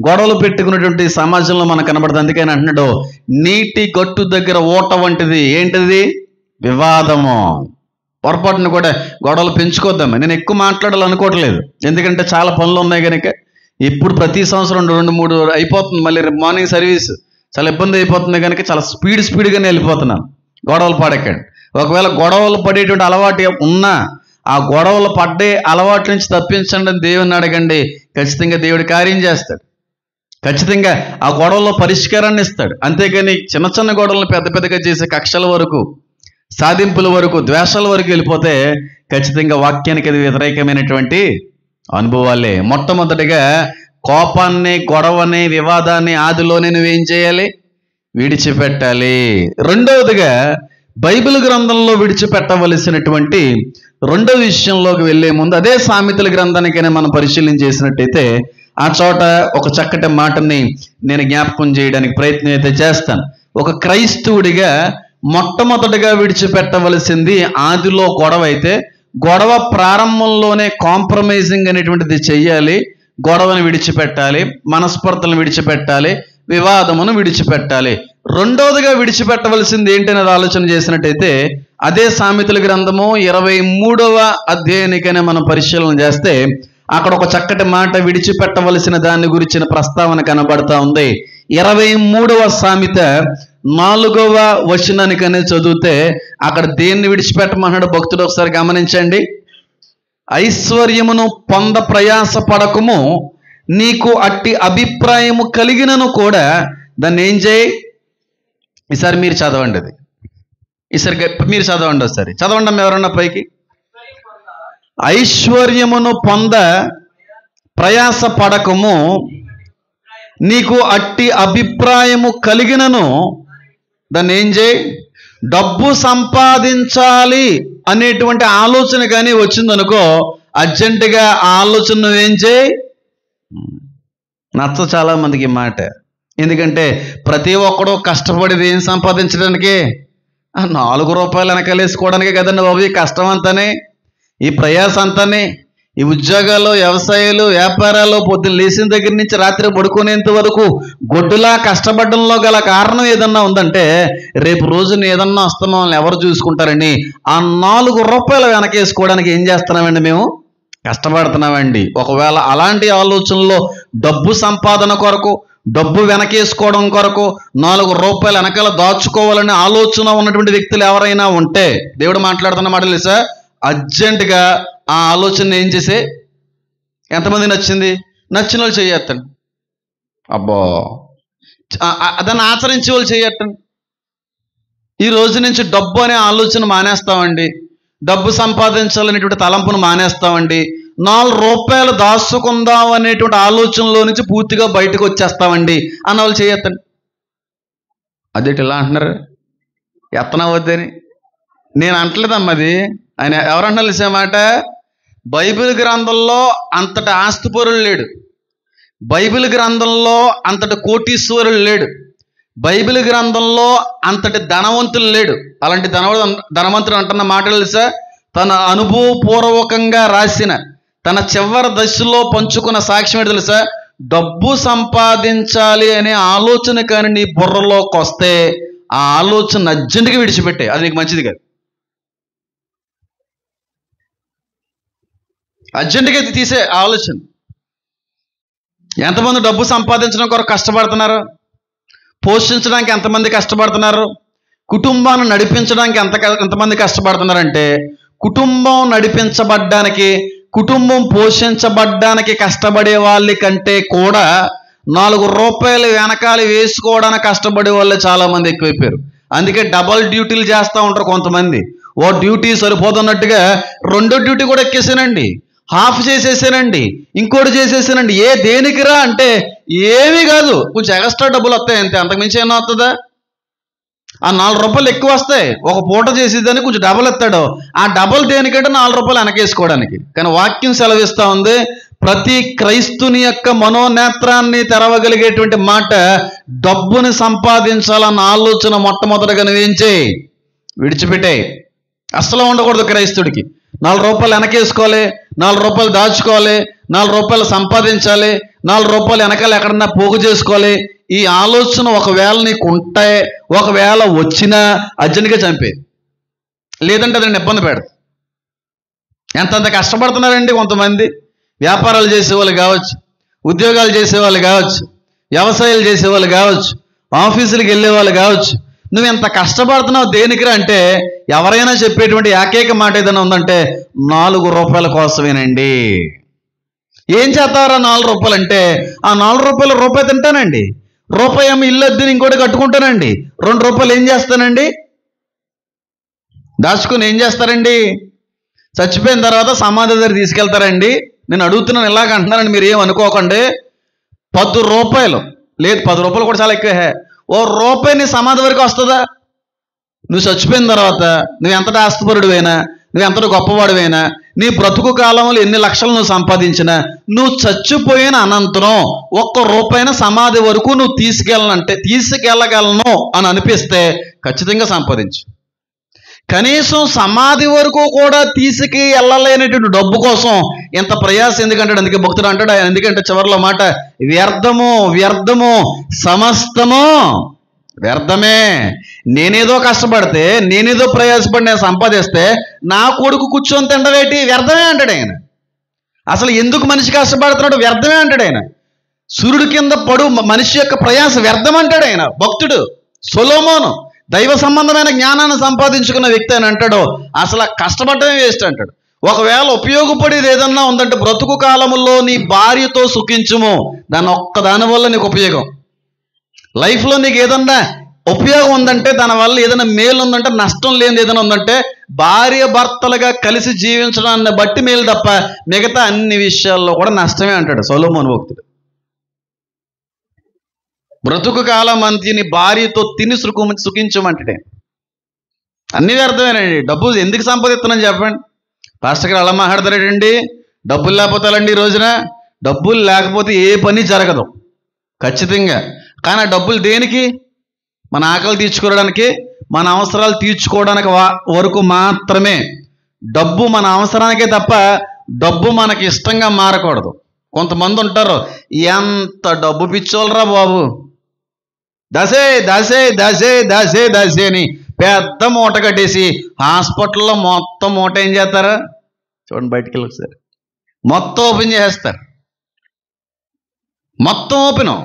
గొడవలు పెట్టుకున్నటువంటి సమాజంలో మనకు కనబడుతుంది. అందుకని అంటున్నాడు, నీటి గట్టు దగ్గర ఓట వంటిది ఏంటిది, వివాదము. పొరపాటును కూడా గొడవలు పెంచుకోద్దాము. నేను ఎక్కువ మాట్లాడాలనుకోవట్లేదు, ఎందుకంటే చాలా పనులు ఉన్నాయి కనుక. ఇప్పుడు ప్రతి సంవత్సరం 2-3 అయిపోతుంది, మళ్ళీ మార్నింగ్ సర్వీస్ చాలా ఇబ్బంది అయిపోతుంది కనుక చాలా స్పీడ్గానే వెళ్ళిపోతున్నాను. గొడవలు పడకండి. ఒకవేళ గొడవలు పడేటువంటి అలవాటు ఉన్నా ఆ గొడవలు పడ్డే అలవాటు నుంచి తప్పించండి అని దేవుని అడగండి. ఖచ్చితంగా దేవుడు కార్యం చేస్తాడు, ఖచ్చితంగా ఆ గొడవలో పరిష్కారాన్ని ఇస్తాడు. అంతేగాని చిన్న గొడవలను పెద్దగా చేసే కక్షల వరకు, సాధింపుల వరకు, ద్వేషాల వరకు వెళ్ళిపోతే ఖచ్చితంగా వాక్యానికి అది వ్యతిరేకమైనటువంటి అనుభవాలే. మొట్టమొదటిగా కోపాన్ని, గొడవని, వివాదాన్ని ఆదిలోనే నువ్వేం చేయాలి, విడిచిపెట్టాలి. రెండవదిగా బైబిల్ గ్రంథంలో విడిచిపెట్టవలసినటువంటి రెండవ విషయంలోకి వెళ్ళే ముందు అదే సామెతల గ్రంథానికైనా మనం పరిశీలన చేసినట్టయితే ఆ చోట ఒక చక్కటి మాటని నేను జ్ఞాపకం చేయడానికి ప్రయత్నం అయితే చేస్తాను. ఒక క్రైస్తవుడిగా మొట్టమొదటిగా విడిచిపెట్టవలసింది ఆదిలో గొడవ అయితే, గొడవ ప్రారంభంలోనే కాంప్రమైజింగ్ అనేటువంటిది చెయ్యాలి. గొడవను విడిచిపెట్టాలి, మనస్పర్ధలను విడిచిపెట్టాలి, వివాదమును విడిచిపెట్టాలి. రెండవదిగా విడిచిపెట్టవలసింది ఏంటనేది ఆలోచన చేసినట్టయితే అదే సామెతల గ్రంథము 23వ అధ్యాయానికైనా మనం పరిశీలన చేస్తే అక్కడ ఒక చక్కటి మాట విడిచిపెట్టవలసిన దాని గురించిన ప్రస్తావన కనబడతా ఉంది. 23వ సామెత 4వ వచనానికనే చదివితే అక్కడ దేన్ని విడిచిపెట్టమన్నాడు భక్తుడు ఒకసారి గమనించండి. ఐశ్వర్యమును పొంద ప్రయాస పడకము, నీకు అట్టి అభిప్రాయము కలిగినను కూడా దాన్ని ఏం చేయి. ఈసారి మీరు చదవండి, మీరు చదవండి, ఒకసారి చదవండి ఎవరన్నా పైకి. ఐశ్వర్యమును పొంద ప్రయాస పడకము, నీకు అట్టి అభిప్రాయము కలిగినను దాన్ని ఏం చేయి. డబ్బు సంపాదించాలి అనేటువంటి ఆలోచన కానీ వచ్చిందనుకో, అర్జెంటుగా ఆ ఆలోచన నువ్వేం చేయి. నచ్చ చాలా మందికి మాట, ఎందుకంటే ప్రతి ఒక్కడూ కష్టపడేది ఏం సంపాదించడానికి? 4 రూపాయలు వెనకాలేసుకోవడానికే కదండి బాబు ఈ కష్టం అంతానే, ఈ ప్రయాస అంతానే. ఈ ఉద్యోగాలు, వ్యవసాయాలు, వ్యాపారాలు పొద్దున్న లేచిన దగ్గర నుంచి రాత్రి పడుకునేంత వరకు గొడ్డులా కష్టపడడంలో గల కారణం ఏదన్నా ఉందంటే, రేపు రోజున ఏదన్నా అస్తమానం ఎవరు చూసుకుంటారండి? ఆ 4 రూపాయలు వెనకేసుకోవడానికి ఏం చేస్తున్నామండి? మేము కష్టపడుతున్నామండి. ఒకవేళ అలాంటి ఆలోచనలో డబ్బు సంపాదన కొరకు, డబ్బు వెనకేసుకోవడం కొరకు 4 రూపాయలు వెనకాల దాచుకోవాలనే ఆలోచన ఉన్నటువంటి వ్యక్తులు ఎవరైనా ఉంటే, దేవుడు మాట్లాడుతున్న మాట తెలుసా? అర్జెంటుగా ఆ ఆలోచన ఏం చేసే? ఎంతమంది నచ్చింది? నచ్చిన వాళ్ళు చేయొద్దండి. అబ్బో, దాన్ని ఆచరించే వాళ్ళు చేయొద్దండి. ఈ రోజు నుంచి డబ్బు అనే ఆలోచన మానేస్తామండి, డబ్బు సంపాదించాలనేటువంటి తలంపును మానేస్తామండి, 4 రూపాయలు దాచుకుందాం అనేటువంటి ఆలోచనలో నుంచి పూర్తిగా బయటకు వచ్చేస్తామండి అన్న వాళ్ళు చేయొద్దండి. అదేంటి ఇలా అంటున్నారు? ఎత్తనవద్దని నేను అంటలేదమ్మది. ఆయన ఎవరంటున్నారు తెలిసే మాట? బైబిల్ గ్రంథంలో అంతటి ఆస్తిపరులు లేడు, బైబిల్ గ్రంథంలో అంతటి కోటీశ్వరులు లేడు, బైబిల్ గ్రంథంలో అంతటి ధనవంతులు లేడు. అలాంటి ధనవంతుడు అంటున్న మాట తెలుసా? తన అనుభవపూర్వకంగా రాసిన, తన చివరి దశలో పంచుకున్న సాక్ష్యం ఏంటి తెలుసా? డబ్బు సంపాదించాలి అనే ఆలోచన కానీ నీ బుర్రలోకి వస్తే ఆ ఆలోచన అర్జెంటుగా విడిచిపెట్టే, అది నీకు మంచిది కాదు. అర్జెంటుగా తీసే ఆలోచన. ఎంతమంది డబ్బు సంపాదించడం కొరకు కష్టపడుతున్నారు? పోషించడానికి ఎంతమంది కష్టపడుతున్నారు? కుటుంబాన్ని నడిపించడానికి ఎంతమంది కష్టపడుతున్నారంటే, కుటుంబం నడిపించబడ్డానికి, కుటుంబం పోషించబడ్డానికి కష్టపడే వాళ్ళ కంటే కూడా 4 రూపాయలు వెనకాల వేసుకోవడానికి కష్టపడే వాళ్ళు చాలామంది ఎక్కువైపోయారు. అందుకే డబల్ డ్యూటీలు చేస్తూ ఉంటారు కొంతమంది. ఓ డ్యూటీ సరిపోతున్నట్టుగా 2వ డ్యూటీ కూడా ఎక్కేసానండి, హాఫ్ చేసేసానండి, ఇంకోటి చేసేసానండి. దేనికిరా అంటే ఏమీ కాదు, కొంచెం ఎక్స్ట్రా డబ్బులు వస్తాయి అంతే, అంతకుమించి ఏమన్నా వస్తుందా? ఆ 4 రూపాయలు ఎక్కువ వస్తాయి, ఒక పూట చేసేదాన్ని కొంచెం డబల్ ఎత్తాడు. ఆ డబల్ దేనికంటే 4 రూపాయలు వెనకేసుకోవడానికి. కానీ వాక్యం సెలవిస్తూ ఉంది, ప్రతి క్రైస్తుని యొక్క మనోనేత్రాన్ని తెరవగలిగేటువంటి మాట, డబ్బుని సంపాదించాలన్న ఆలోచన మొట్టమొదటిగా నువ్వేం చేయి? విడిచిపెట్టే. అసలు ఉండకూడదు క్రైస్తుడికి. 4 రూపాయలు వెనకేసుకోవాలి, 4 రూపాయలు దాచుకోవాలి, 4 రూపాయలు సంపాదించాలి, 4 రూపాయలు వెనకాల ఎక్కడన్నా పోగు చేసుకోవాలి. ఈ ఆలోచన ఒకవేళ నీకు ఉంటే, ఒకవేళ వచ్చినా అర్జెంటుగా చంపే, లేదంటే అతన్ని ఇబ్బంది పెడదు. ఎంతంత కష్టపడుతున్నారండి కొంతమంది. వ్యాపారాలు చేసేవాళ్ళు కావచ్చు, ఉద్యోగాలు చేసేవాళ్ళు కావచ్చు, వ్యవసాయాలు చేసేవాళ్ళు కావచ్చు, ఆఫీసులకు వెళ్ళేవాళ్ళు కావచ్చు. నువ్వు ఎంత కష్టపడుతున్నావు దేనికిరా అంటే, ఎవరైనా చెప్పేటువంటి ఏకైక మాట ఏదైనా ఉందంటే 4 రూపాయల కోసమేనండి. ఏం చేస్తారా 4 రూపాయలు అంటే? ఆ 4 రూపాయలు రూపాయి తింటానండి, రూపాయి ఏమో ఇల్లు అద్దెని ఇంకోటి కట్టుకుంటానండి, 2 రూపాయలు ఏం చేస్తానండి? దాచుకుని ఏం చేస్తారండి? చచ్చిపోయిన తర్వాత సమాధి దగ్గర తీసుకెళ్తారండి. నేను అడుగుతున్నాను, ఇలాగ అంటున్నానండి, మీరు ఏం అనుకోకండి. 10 రూపాయలు లేదు, 10 రూపాయలు కూడా చాలా ఎక్కువే. ఓ రూపాయి నీ సమాధి వరకు వస్తుందా? నువ్వు చచ్చిపోయిన తర్వాత నువ్వు ఎంతటి ఆస్తిపరుడివైనా, నువ్వు ఎంతటి గొప్పవాడివైనా, నీ బ్రతుకు కాలంలో ఎన్ని లక్షలు నువ్వు సంపాదించినా, నువ్వు చచ్చిపోయిన అనంతరం 1 రూపాయిన సమాధి వరకు నువ్వు తీసుకెళ్ళగలను అని అనిపిస్తే ఖచ్చితంగా సంపాదించు. కనీసం సమాధి వరకు కూడా తీసుకెళ్ళలేనటువంటి డబ్బు కోసం ఎంత ప్రయాసం ఎందుకంటాడు? అందుకే భక్తుడు అంటాడు, ఎందుకంటే చివరిలో మాట, వ్యర్థము వ్యర్థము సమస్తము వ్యర్థమే. నేనేదో కష్టపడితే, నేనేదో ప్రయాసపడి నేను సంపాదిస్తే నా కొడుకు కూర్చొని తిండవేటి? వ్యర్థమే అంటాడు ఆయన. అసలు ఎందుకు మనిషి కష్టపడుతున్నాడు? వ్యర్థమే అంటాడు ఆయన. సూర్యుడి కింద పడు మనిషి యొక్క ప్రయాస వ్యర్థం అంటాడు ఆయన. భక్తుడు సొలొమోను దైవ సంబంధమైన జ్ఞానాన్ని సంపాదించుకున్న వ్యక్తి అని అంటాడు, అసలు కష్టపడమే వేస్ట్ అంటాడు. ఒకవేళ ఉపయోగపడేది ఏదన్నా ఉందంటే, బ్రతుకు కాలంలో నీ భార్యతో సుఖించుము, దాని ఒక్కదాని వల్ల నీకు ఉపయోగం. లైఫ్లో నీకు ఏదన్నా ఉపయోగం ఉందంటే, దానివల్ల ఏదైనా మేలు ఉందంటే, నష్టం లేనిది ఏదైనా ఉందంటే, భార్య భర్తలుగా కలిసి జీవించడాన్ని బట్టి మేలు తప్ప మిగతా అన్ని విషయాల్లో కూడా నష్టమే అంటాడు సొలొమోను భక్తుడు. బ్రతుకు కాలం అంతిని భార్యతో తిని సుఖించమంటే అన్ని వ్యర్థమేనండి. డబ్బు ఎందుకు సంపాదిస్తున్నాను చెప్పండి? పాస్టర్ గారు అలా మాట్లాడతారేటండి, డబ్బులు లేకపోతే అలాంటి ఈ రోజున డబ్బులు లేకపోతే ఏ పని జరగదు. ఖచ్చితంగా కానీ ఆ డబ్బులు దేనికి? మన ఆకలి తీర్చుకోవడానికి, మన అవసరాలు తీర్చుకోవడానికి వరకు మాత్రమే. డబ్బు మన అవసరానికే తప్ప డబ్బు మనకి ఇష్టంగా మారకూడదు. కొంతమంది ఉంటారు, ఎంత డబ్బు పిచ్చోళ్ళరా బాబు, దసే దసే దసే దసే దసే అని పెద్ద మూట కట్టేసి హాస్పిటల్లో మొత్తం మూట ఏం చేస్తారా? చూడండి, బయటికి వెళ్ళి ఒకసారి మొత్తం ఓపెన్ చేసేస్తారు. మొత్తం ఓపెను.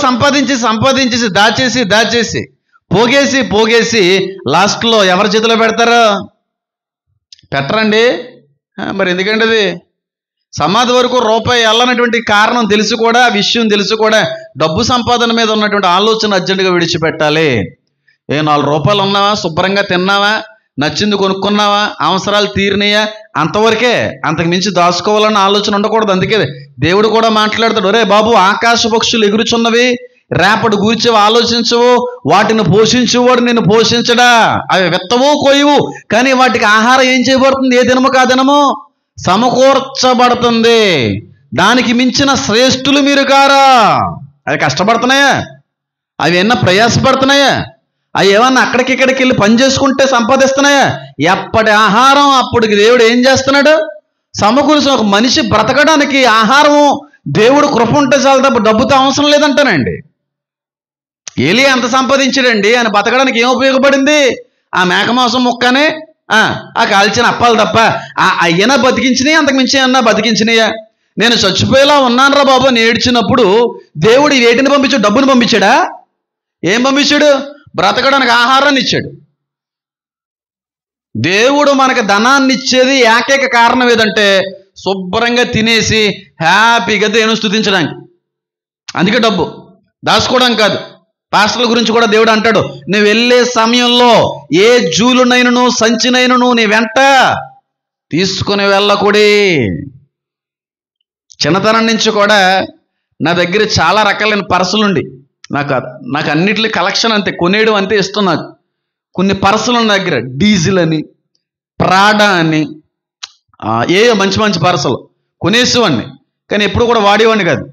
సంపాదించేసి దాచేసి పోగేసి లాస్ట్లో ఎవరి చేతిలో పెడతారు? పెట్టరండి. మరి ఎందుకండి అది? సమాధి వరకు రూపాయి వెళ్ళనటువంటి కారణం తెలిసి కూడా, విషయం తెలిసి కూడా డబ్బు సంపాదన మీద ఉన్నటువంటి ఆలోచన అర్జెంటుగా విడిచిపెట్టాలి. 4 రూపాయలు ఉన్నావా, శుభ్రంగా తిన్నావా, నచ్చింది కొనుక్కున్నావా, అవసరాలు తీరినాయా, అంతవరకే. అంతకు మించి దాచుకోవాలన్న ఆలోచన ఉండకూడదు. అందుకే దేవుడు కూడా మాట్లాడతాడు, ఒరే బాబు, ఆకాశ పక్షులు ఎగురుచున్నవి, రేపటి గూర్చి ఆలోచించవు, వాటిని పోషించేవాడు నిన్ను పోషించడా? అవి విత్తవు కోయవు, కానీ వాటికి ఆహారం ఏం చేయబడుతుంది? ఏ దినము కా దినము సమకూర్చబడుతుంది. దానికి మించిన శ్రేష్ఠులు మీరు కారా? అవి కష్టపడుతున్నాయా? అవి ఏమన్నా ప్రయాసపడుతున్నాయా? అవి ఏమన్నా అక్కడికిక్కడికి వెళ్ళి పని చేసుకుంటే సంపాదిస్తున్నాయా? ఎప్పటి ఆహారం అప్పటికి దేవుడు ఏం చేస్తున్నాడు? సమకూర్చి. ఒక మనిషి బ్రతకడానికి ఆహారము దేవుడు కృప ఉంటే చాలా తప్ప డబ్బుతో అవసరం లేదంటానండి. ఏలియా ఎంత సంపాదించాడండి, ఆయన బతకడానికి ఏం ఉపయోగపడింది? ఆ మేకమాంసం ముక్కనే, ఆ కాల్చిన అప్పాలు తప్ప అయ్యనా బతికించినాయి, అంతకు మించి ఏమన్నా బతికించినాయా? నేను చచ్చిపోయేలా ఉన్నానరా బాబు అని ఏడ్చినప్పుడు దేవుడు వేటిని పంపించాడు? డబ్బుని పంపించాడా? ఏం పంపించాడు? బ్రతకడానికి ఆహారాన్ని ఇచ్చాడు. దేవుడు మనకు ధనాన్ని ఇచ్చేది ఏకైక కారణం ఏదంటే శుభ్రంగా తినేసి హ్యాపీగా దేవుని స్తుతించడానికి. అందుకే డబ్బు దాచుకోవడం కాదు. పాస్టర్ల గురించి కూడా దేవుడు అంటాడు, నువ్వు వెళ్ళే సమయంలో ఏ జూలునైనను సంచినైనను నీ వెంట తీసుకుని వెళ్ళకూడి. చిన్నతనం నుంచి కూడా నా దగ్గర చాలా రకాలైన పర్సులుండి, నాకు అన్నిటి కలెక్షన్ అంతే, కొనేయడం అంతే ఇష్టం నాకు. కొన్ని పర్సులు ఉన్న దగ్గర డీజిల్ అని, ప్రాడా అని, మంచి మంచి పర్సులు కొనేసేవాడిని. కానీ ఎప్పుడు కూడా వాడేవాడిని కాదు,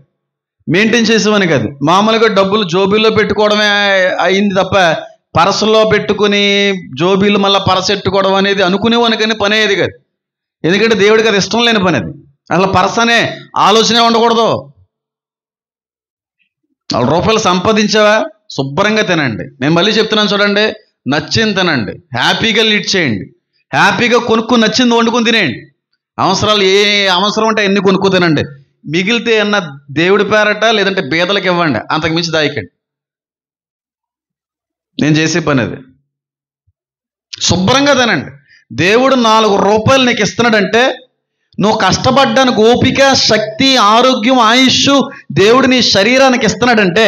మెయింటైన్ చేసేవాడిని కాదు. మామూలుగా డబ్బులు జోబీల్లో పెట్టుకోవడమే అయింది తప్ప పర్సులో పెట్టుకుని జోబీలు మళ్ళీ పర్సు పెట్టుకోవడం అనేది అనుకునేవాడిని, కానీ పని అయ్యేది కాదు. ఎందుకంటే దేవుడికి అది ఇష్టం లేని పని. అది అసలు పర్సు అనే ఆలోచనే ఉండకూడదు. 4 రూపాయలు సంపాదించావా, శుభ్రంగా తినండి. నేను మళ్ళీ చెప్తున్నాను చూడండి, నచ్చింది తినండి, హ్యాపీగా లీడ్ చేయండి, హ్యాపీగా కొనుక్కుని నచ్చింది వండుకుని తినేయండి. అవసరాలు ఏ అవసరం ఉంటే ఎన్ని కొనుక్కు తినండి. మిగిలితే అన్న దేవుడి పేరట లేదంటే బేదలకు ఇవ్వండి, అంతకు మించి దాయకండి. నేను చేసే పని అది. శుభ్రంగా తినండి. దేవుడు 4 రూపాయలు నీకు ఇస్తున్నాడంటే నువ్వు కష్టపడ్డానికి ఓపిక, శక్తి, ఆరోగ్యం, ఆయుష్ దేవుడు నీ శరీరానికి ఇస్తున్నాడంటే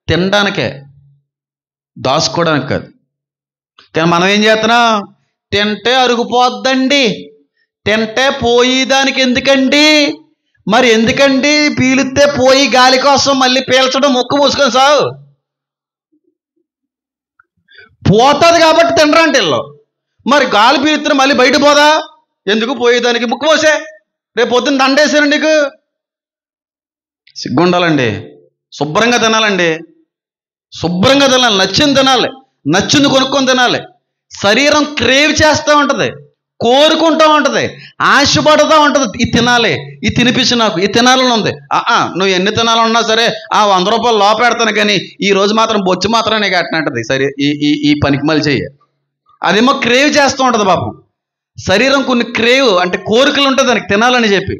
తినడానికే, దాచుకోవడానికి కాదు. కానీ మనం ఏం చేస్తున్నాం? తింటే అరుగుపోద్దండి, తింటే పోయేదానికి ఎందుకండి? మరి ఎందుకండి? పీలిస్తే పోయి గాలి కోసం మళ్ళీ పీల్చడం, ముక్కు మూసుకొని సాగు పోతుంది కాబట్టి తినరంటే ఇల్లు. మరి గాలి పీలిస్తే మళ్ళీ బయట పోదా? ఎందుకు? పోయేదానికి ముక్కు పోసే, రేపు పొద్దున్న దండేసాను నీకు. సిగ్గుండాలండి. శుభ్రంగా తినాలండి, శుభ్రంగా తినాలి, నచ్చింది తినాలి, నచ్చింది కొనుక్కొని తినాలి. శరీరం క్రేవ్ చేస్తూ ఉంటుంది, కోరుకుంటూ ఉంటుంది, ఆశపడుతూ ఉంటుంది. ఇది తినాలి, ఇది తినిపించి నాకు, ఇది తినాలని ఉంది. నువ్వు ఎన్ని తినాలన్నా సరే 100 రూపాయలు లోపెడతాను, కానీ ఈ రోజు మాత్రం బొచ్చు మాత్రం నీకు అట్నంటది. సరే, ఈ పనికి మళ్ళీ చెయ్యి. అదేమో క్రేవ్ చేస్తూ ఉంటుంది పాపం. శరీరం కొన్ని క్రేవ్ అంటే కోరికలు ఉంటుంది దానికి తినాలని చెప్పి.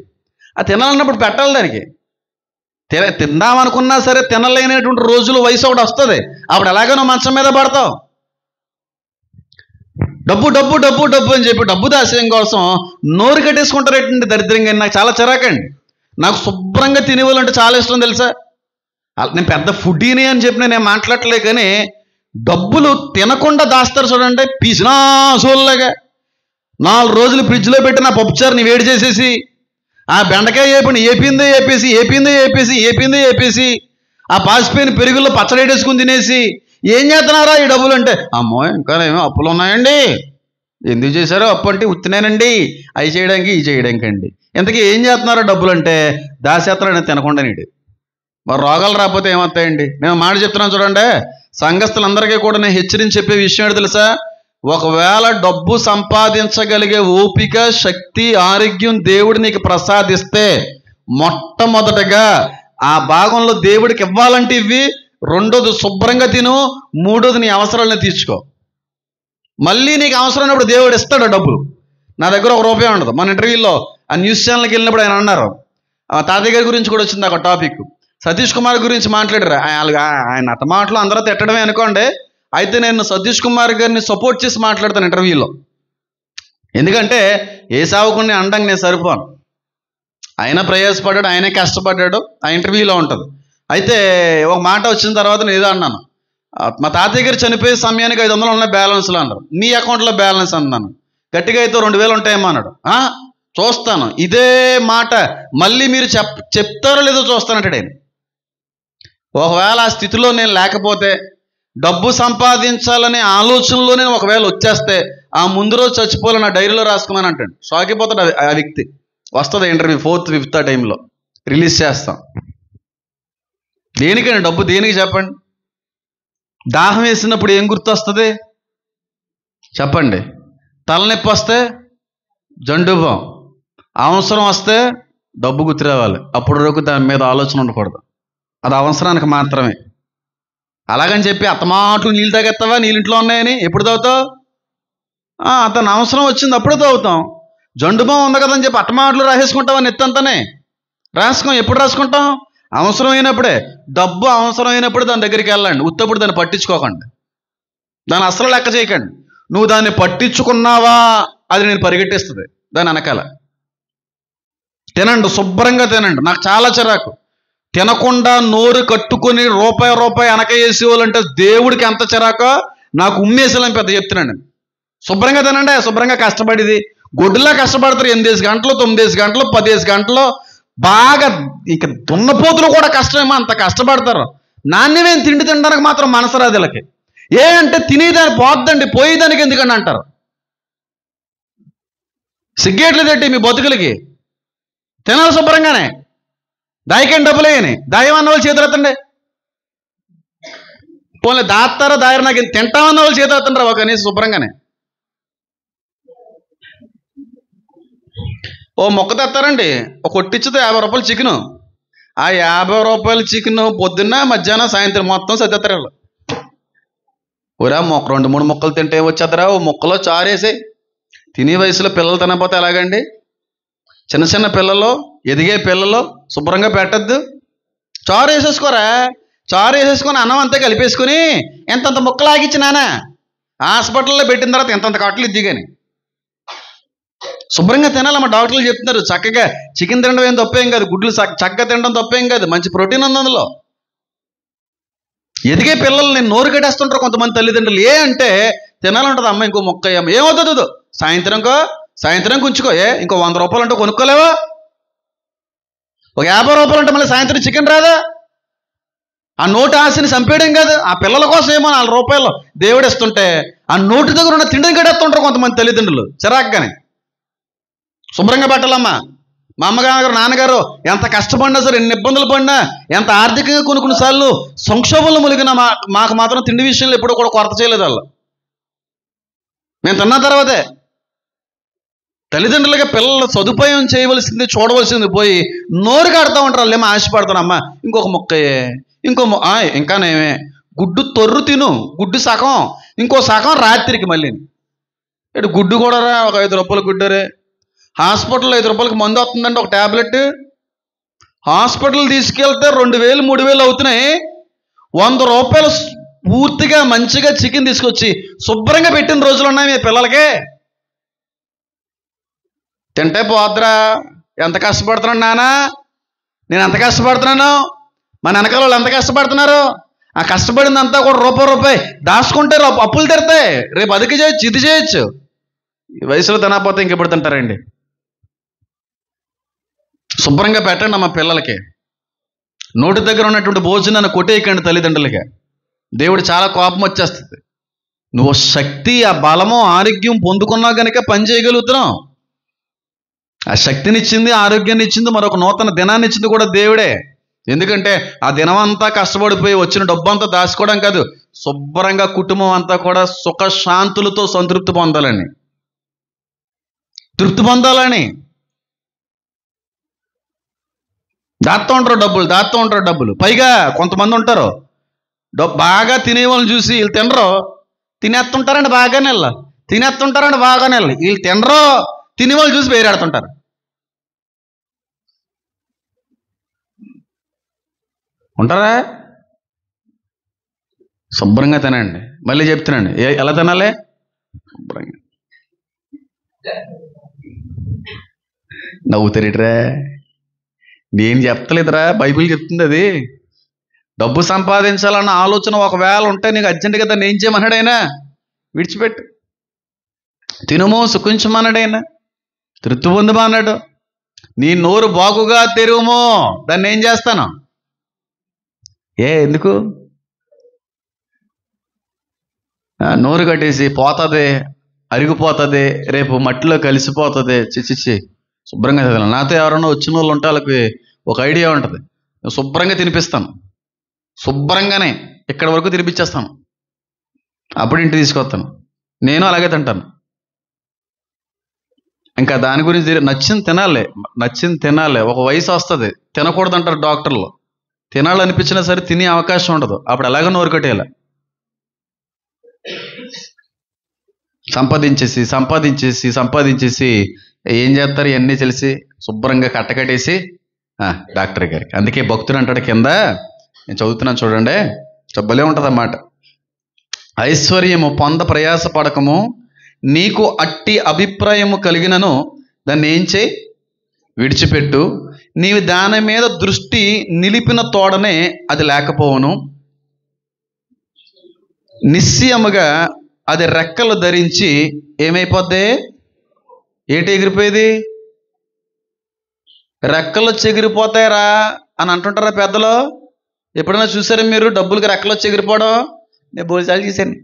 ఆ తినాలన్నప్పుడు పెట్టాలి దానికి. తిందామనుకున్నా సరే తినలేనటువంటి రోజులు, వయసు ఒకటి వస్తుంది. అప్పుడు ఎలాగైనా మంచం మీద పడతావు. డబ్బు డబ్బు డబ్బు డబ్బు అని చెప్పి డబ్బు దాచేయం కోసం నోరు కట్టేసుకుంటారేంటి దరిద్రంగా. నాకు చాలా చిరాకండి. నాకు శుభ్రంగా తినేవాళ్ళంటే చాలా ఇష్టం తెలుసా. నేను పెద్ద ఫుడ్డీని అని చెప్పి నేను మాట్లాడలే, కానీ డబ్బులు తినకుండా దాస్తారు చూడండి, పిసినాసోళ్ళగా. 4 రోజులు ఫ్రిడ్జ్లో పెట్టిన పప్పుచారుని వేడి చేసేసి, ఆ బెండకాయ ఏపేసి ఆ పాసిపోయిన పెరుగుల్లో పచ్చడి వేసుకుని తినేసి ఏం చేస్తున్నారా ఈ డబ్బులు అంటే, అమ్మో ఇంకా ఏమో అప్పులు ఉన్నాయండి. ఎందుకు చేశారో అప్పు అంటే? ఉత్తినేనండి, అవి చేయడానికి ఇవి చేయడానికి అండి. ఇంతకీ ఏం చేస్తున్నారో డబ్బులు అంటే దాసేస్తారని తినకుండా నీడు. మరి రోగాలు రాకపోతే ఏమవుతాయండి? నేను మాట చెప్తున్నాను చూడండి, సంఘస్థులందరికీ కూడా నేను హెచ్చరించి చెప్పే విషయం ఏంటి తెలుసా? ఒకవేళ డబ్బు సంపాదించగలిగే ఓపిక, శక్తి, ఆరోగ్యం దేవుడు నీకు ప్రసాదిస్తే మొట్టమొదటగా ఆ భాగంలో దేవుడికి ఇవ్వాలంటే ఇవి, రెండోది శుభ్రంగా తిను, మూడోది నీ అవసరాలను తీర్చుకో. మళ్ళీ నీకు అవసరం ఉన్నప్పుడు దేవుడు ఇస్తాడు డబ్బులు. నా దగ్గర ₹1 ఉండదు. మన ఇంటర్వ్యూలో ఆ న్యూస్ ఛానల్కి వెళ్ళినప్పుడు ఆయన అన్నారు, తాతయ్య గారి గురించి కూడా వచ్చింది ఒక టాపిక్, సతీష్ కుమార్ గురించి మాట్లాడారు. ఆయన అత మాటలు అందరూ తిట్టడమే అనుకోండి, అయితే నేను సతీష్ కుమార్ గారిని సపోర్ట్ చేసి మాట్లాడతాను ఇంటర్వ్యూలో. ఎందుకంటే ఏ సావుకుని అనడానికి నేను సరిపోను. ఆయన ప్రయాసపడ్డాడు, ఆయనే కష్టపడ్డాడు, ఆ ఇంటర్వ్యూలో ఉంటుంది. అయితే ఒక మాట వచ్చిన తర్వాత నేను ఏదో అన్నాను, మా తాతయ్య గారు చనిపోయే సమయానికి 500 ఉన్నాయి బ్యాలెన్స్లో అన్నారు. మీ అకౌంట్లో బ్యాలెన్స్ అన్నాను. గట్టిగా అయితే 2000 ఉంటాయేమో అన్నాడు. చూస్తాను. ఇదే మాట మళ్ళీ మీరు చెప్తారో లేదో చూస్తానంటాడు ఆయన. ఒకవేళ ఆ స్థితిలో నేను లేకపోతే, డబ్బు సంపాదించాలనే ఆలోచనలో నేను ఒకవేళ వచ్చేస్తే, ఆ ముందు రోజు చచ్చిపోవాలని నా డైరీలో రాసుకున్నాను అంటాడు. షాక్ అయిపోతాడు ఆ వ్యక్తి. వస్తుంది ఇంటర్వ్యూ 4th 5th టైంలో రిలీజ్ చేస్తాం. దేనికండి డబ్బు? దేనికి చెప్పండి? దాహం వేసినప్పుడు ఏం గుర్తొస్తుంది చెప్పండి? తలనొప్పి వస్తే జండుబాం, అవసరం వస్తే డబ్బు గుర్తు రావాలి. అప్పుడు వరకు దాని మీద ఆలోచన ఉండకూడదు. అది అవసరానికి మాత్రమే. అలాగని చెప్పి అత్తమాటలు నీళ్ళు తాగేస్తావా, నీళ్ళు ఇంట్లో ఉన్నాయని ఎప్పుడు తాగుతావు? అతను అవసరం వచ్చింది అప్పుడే తాగుతాం. జండుబాం ఉంది కదని చెప్పి అత్తమాటలు రాసేసుకుంటావా? నెత్తంతానే రాసుకోం. ఎప్పుడు రాసుకుంటాం? అవసరమైనప్పుడే. డబ్బు అవసరమైనప్పుడు దాని దగ్గరికి వెళ్ళండి, ఉత్తప్పుడు దాన్ని పట్టించుకోకండి, దాన్ని అసలు లెక్క చేయకండి. నువ్వు దాన్ని పట్టించుకున్నావా అది నేను పరిగెట్టిస్తుంది దాని వెనకాల. తినండి, శుభ్రంగా తినండి. నాకు చాలా చిరాకు, తినకుండా నోరు కట్టుకొని రూపాయి వెనక వేసేవాళ్ళంటే దేవుడికి ఎంత చిరాకో నాకు ఉమ్మేసేయాలని పెద్ద చెప్తున్నాను. శుభ్రంగా తినండి, శుభ్రంగా కష్టపడిది గొడ్డులా కష్టపడతారు. 8 గంటలు, 9 గంటలు, 10 గంటలు, బాగా ఇక దున్నపోతులు కూడా కష్టమేమో అంత కష్టపడతారు. నాణ్యమైన తిండి తినడానికి మాత్రం మనసు రాదు వీళ్ళకి. ఏ అంటే తినేదాన్ని పోద్దండి, పోయేదానికి ఎందుకని అంటారు. సిగ్గేట్లేదండి మీ బతుకులకి. తినాలి శుభ్రంగానే. దాయకండి డబ్బులేయని దాయమన్న వాళ్ళు చేతులెత్తండి. పోలే దాస్తారా దాయరు నాకు తింటామన్న వాళ్ళు చేతులెత్తండి ఒక కనీసం శుభ్రంగానే. ఓ మొక్క తెస్తారండి, ఒక కొట్టించితే ₹50 చికెను. ఆ ₹50 చికెను పొద్దున్న, మధ్యాహ్నం, సాయంత్రం మొత్తం సర్దేస్తారు వాళ్ళు. ఒరా 2-3 ముక్కలు తింటే వచ్చేద్దరా, ఓ ముక్కలో చారేసి. తినే వయసులో పిల్లలు తినకపోతే ఎలాగండి? చిన్న చిన్న పిల్లలు, ఎదిగే పిల్లలు శుభ్రంగా పెట్టద్దు. చారు వేసేసుకోరా, చారు వేసేసుకొని అన్నం అంతా కలిపేసుకొని ఎంతంత ముక్కలు ఆగిచ్చినానా హాస్పిటల్లో పెట్టిన తర్వాత ఎంతంత కట్టలు ఇద్ది. కానీ శుభ్రంగా తినాలమ్మా. డాక్టర్లు చెప్తున్నారు చక్కగా చికెన్ తినడం ఏం తప్పేం కాదు, గుడ్లు చక్కగా తినడం తప్పేం కాదు, మంచి ప్రోటీన్ ఉంది అందులో. ఎదిగే పిల్లలు నేను నోరు కట్టేస్తుంటారు కొంతమంది తల్లిదండ్రులు. ఏ అంటే తినాలంటుంది అమ్మ, ఇంకో మొక్క ఏమవుతుందో సాయంత్రం ఉంచుకో. ఇంకో ₹100 అంటే కొనుక్కోలేవా? ఒక ₹50 అంటే మళ్ళీ సాయంత్రం చికెన్ రాదా? ఆ నోటి ఆశని చంపేయడం కాదు, ఆ పిల్లల కోసం ఏమో ₹4 దేవుడు ఇస్తుంటే ఆ నోటి దగ్గర ఉన్న తిండిని కట్టేస్తుంటారు కొంతమంది తల్లిదండ్రులు చిరాగ్గానే. శుభ్రంగా పెట్టాలమ్మా. మా అమ్మగారు నాన్నగారు ఎంత కష్టపడినా సరే, ఎన్ని ఇబ్బందులు పడినా, ఎంత ఆర్థికంగా కొన్నిసార్లు సంక్షోభంలో ములిగిన మాకు మాత్రం తిండి విషయంలో ఎప్పుడూ కూడా కొరత చేయలేదు వాళ్ళు. మేము తిన్న తర్వాతే తల్లిదండ్రులుగా పిల్లలు సదుపాయం చేయవలసింది చూడవలసింది పోయి నోరు కడతా ఉంటారు. వాళ్ళు ఏమో ఆశపడతానమ్మా, ఇంకొక ముక్కయే, ఇంకానేమే గుడ్డు తొర్రు తిను, గుడ్డు సగం, ఇంకో సగం రాత్రికి మళ్ళీ. ఇటు గుడ్డు కూడా రా, ఒక ₹5 గుడ్డరే. హాస్పిటల్లో ₹5 మందు వస్తుందండి ఒక ట్యాబ్లెట్. హాస్పిటల్ తీసుకెళ్తే 2000 3000 అవుతున్నాయి. ₹100 పూర్తిగా మంచిగా చికెన్ తీసుకొచ్చి శుభ్రంగా పెట్టిన రోజులు ఉన్నాయి మీ పిల్లలకే. తింటే పోద్రా. ఎంత కష్టపడుతున్నాను నాన్న, నేను ఎంత కష్టపడుతున్నాను, మన వెనకాల వాళ్ళు ఎంత కష్టపడుతున్నారు. ఆ కష్టపడిందంతా కూడా రూపాయి దాచుకుంటే అప్పులు తెరుతాయి. రేపు అదికి చేయొచ్చు, ఇది చేయొచ్చు. ఈ వయసులో తినకపోతే ఇంకెప్పుడు తింటారండి? శుభ్రంగా పెట్టండి అమ్మ పిల్లలకి. నోటి దగ్గర ఉన్నటువంటి భోజనాన్ని కొట్టేయకండి తల్లిదండ్రులకి. దేవుడు చాలా కోపం వచ్చేస్తుంది. నువ్వు శక్తి, ఆ బలము, ఆరోగ్యం పొందుకున్నా కనుక పని చేయగలుగుతున్నావు. ఆ శక్తినిచ్చింది, ఆరోగ్యాన్ని ఇచ్చింది, మరొక నూతన దినాన్ని ఇచ్చింది కూడా దేవుడే. ఎందుకంటే ఆ దినమంతా కష్టపడిపోయి వచ్చిన డబ్బు అంతా దాచుకోవడం కాదు, శుభ్రంగా కుటుంబం అంతా కూడా సుఖశాంతులతో సంతృప్తి పొందాలని, తృప్తి పొందాలని దాస్తూ ఉంటారు డబ్బులు. పైగా కొంతమంది ఉంటారు బాగా తినే వాళ్ళని చూసి వీళ్ళు తినరు, తినేస్తుంటారండి బాగానే వీళ్ళు తినరు, తినే వాళ్ళు చూసి వేరాడుతుంటారు. ఉంటారా? శుభ్రంగా తినండి. మళ్ళీ చెప్తున్నాండి, ఎలా తినాలి? శుభ్రంగా. నవ్వుతారేట్రా? నేను చెప్తలేదురా, బైబిల్ చెప్తుంది. అది డబ్బు సంపాదించాలన్న ఆలోచన ఒకవేళ ఉంటే నీకు అర్జెంటుగా దాన్ని ఏం చేయమన్నాడైనా? విడిచిపెట్టు. తినుము సుఖించమన్నాడైనా, తృప్తి పొందమన్నాడు. నీ నోరు బాగుగా తెరువుము, దాన్ని ఏం చేస్తాను? ఎందుకు? నోరు కట్టేసి పోతుంది, అరిగిపోతుంది, రేపు మట్టిలో కలిసిపోతుంది. చిచ్చిచ్చి శుభ్రంగా చదివాను. నాతో ఎవరైనా వచ్చిన వాళ్ళు ఉంటే వాళ్ళకి ఒక ఐడియా ఉంటుంది. శుభ్రంగా తినిపిస్తాను, శుభ్రంగానే ఇక్కడ వరకు తినిపించేస్తాను, అప్పుడు ఇంటికి తీసుకొస్తాను. నేను అలాగే తింటాను. ఇంకా దాని గురించి నచ్చింది తినాలి. ఒక వయసు వస్తుంది, తినకూడదు అంటారు డాక్టర్లు. తినాలనిపించినా సరే తినే అవకాశం ఉండదు, అప్పుడు ఎలాగో నోరు కట్టేయాలి. సంపాదించేసి ఏం చేస్తారు? ఇవన్నీ తెలిసి శుభ్రంగా కట్టకట్టేసి డాక్టర్ గారికి. అందుకే భక్తుడు అంటాడు కింద, నేను చదువుతున్నాను చూడండి, భలే ఉంటుంది అన్నమాట. ఐశ్వర్యము పొంద ప్రయాస పడకము, నీకు అట్టి అభిప్రాయము కలిగినను దాన్ని ఏం చేయి? విడిచిపెట్టు. నీవు దాని మీద దృష్టి నిలిపిన తోడనే అది లేకపోవును. నిశ్చయముగా అది రెక్కలు ధరించి ఏమైపోద్ది? ఏటి ఎగిరిపోయేది? రెక్కలు వచ్చి ఎగిరిపోతాయరా అని అంటుంటారా పెద్దలు? ఎప్పుడైనా చూసారా మీరు డబ్బులకి రెక్కలు వచ్చి ఎగిరిపోవడం? నేను బోల్సార్లు చూశాను,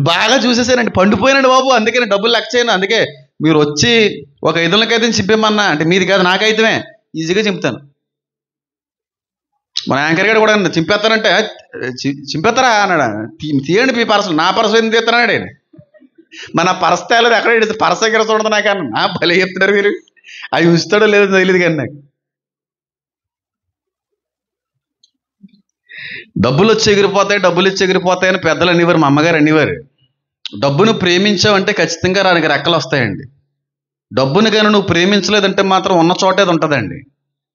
బాగా చూసేసానండి. పండిపోయినండి బాబు, అందుకే నేను డబ్బులు లెక్క చేయను. అందుకే మీరు వచ్చి ఒక 500 చింపేమన్నా అంటే మీది కాదు నాకైతే ఈజీగా చింపుతాను. మన యాంకర్ గారు కూడా చింపేస్తానంటే చింపేస్తారా అన్నాడు. తీయండి మీ పర్సలు, నా పర్సు ఎందుకు తీస్తానండి? మన పర్స్ తేలేదు, ఎక్కడ పర్స్ దగ్గర చూడదు నాకన్నా. భలే చెప్తున్నారు మీరు. అవి ఉంచుతాడో లేదో తెలియదు కానీ నాకు. డబ్బులు వచ్చి ఎగిరిపోతాయి అని పెద్దలు అనేవారు, మా అమ్మగారు అనేవారు. డబ్బును ప్రేమించావంటే ఖచ్చితంగా దానికి రెక్కలు వస్తాయండి. డబ్బుని కానీ నువ్వు ప్రేమించలేదంటే మాత్రం ఉన్న చోటేది ఉంటుందండి.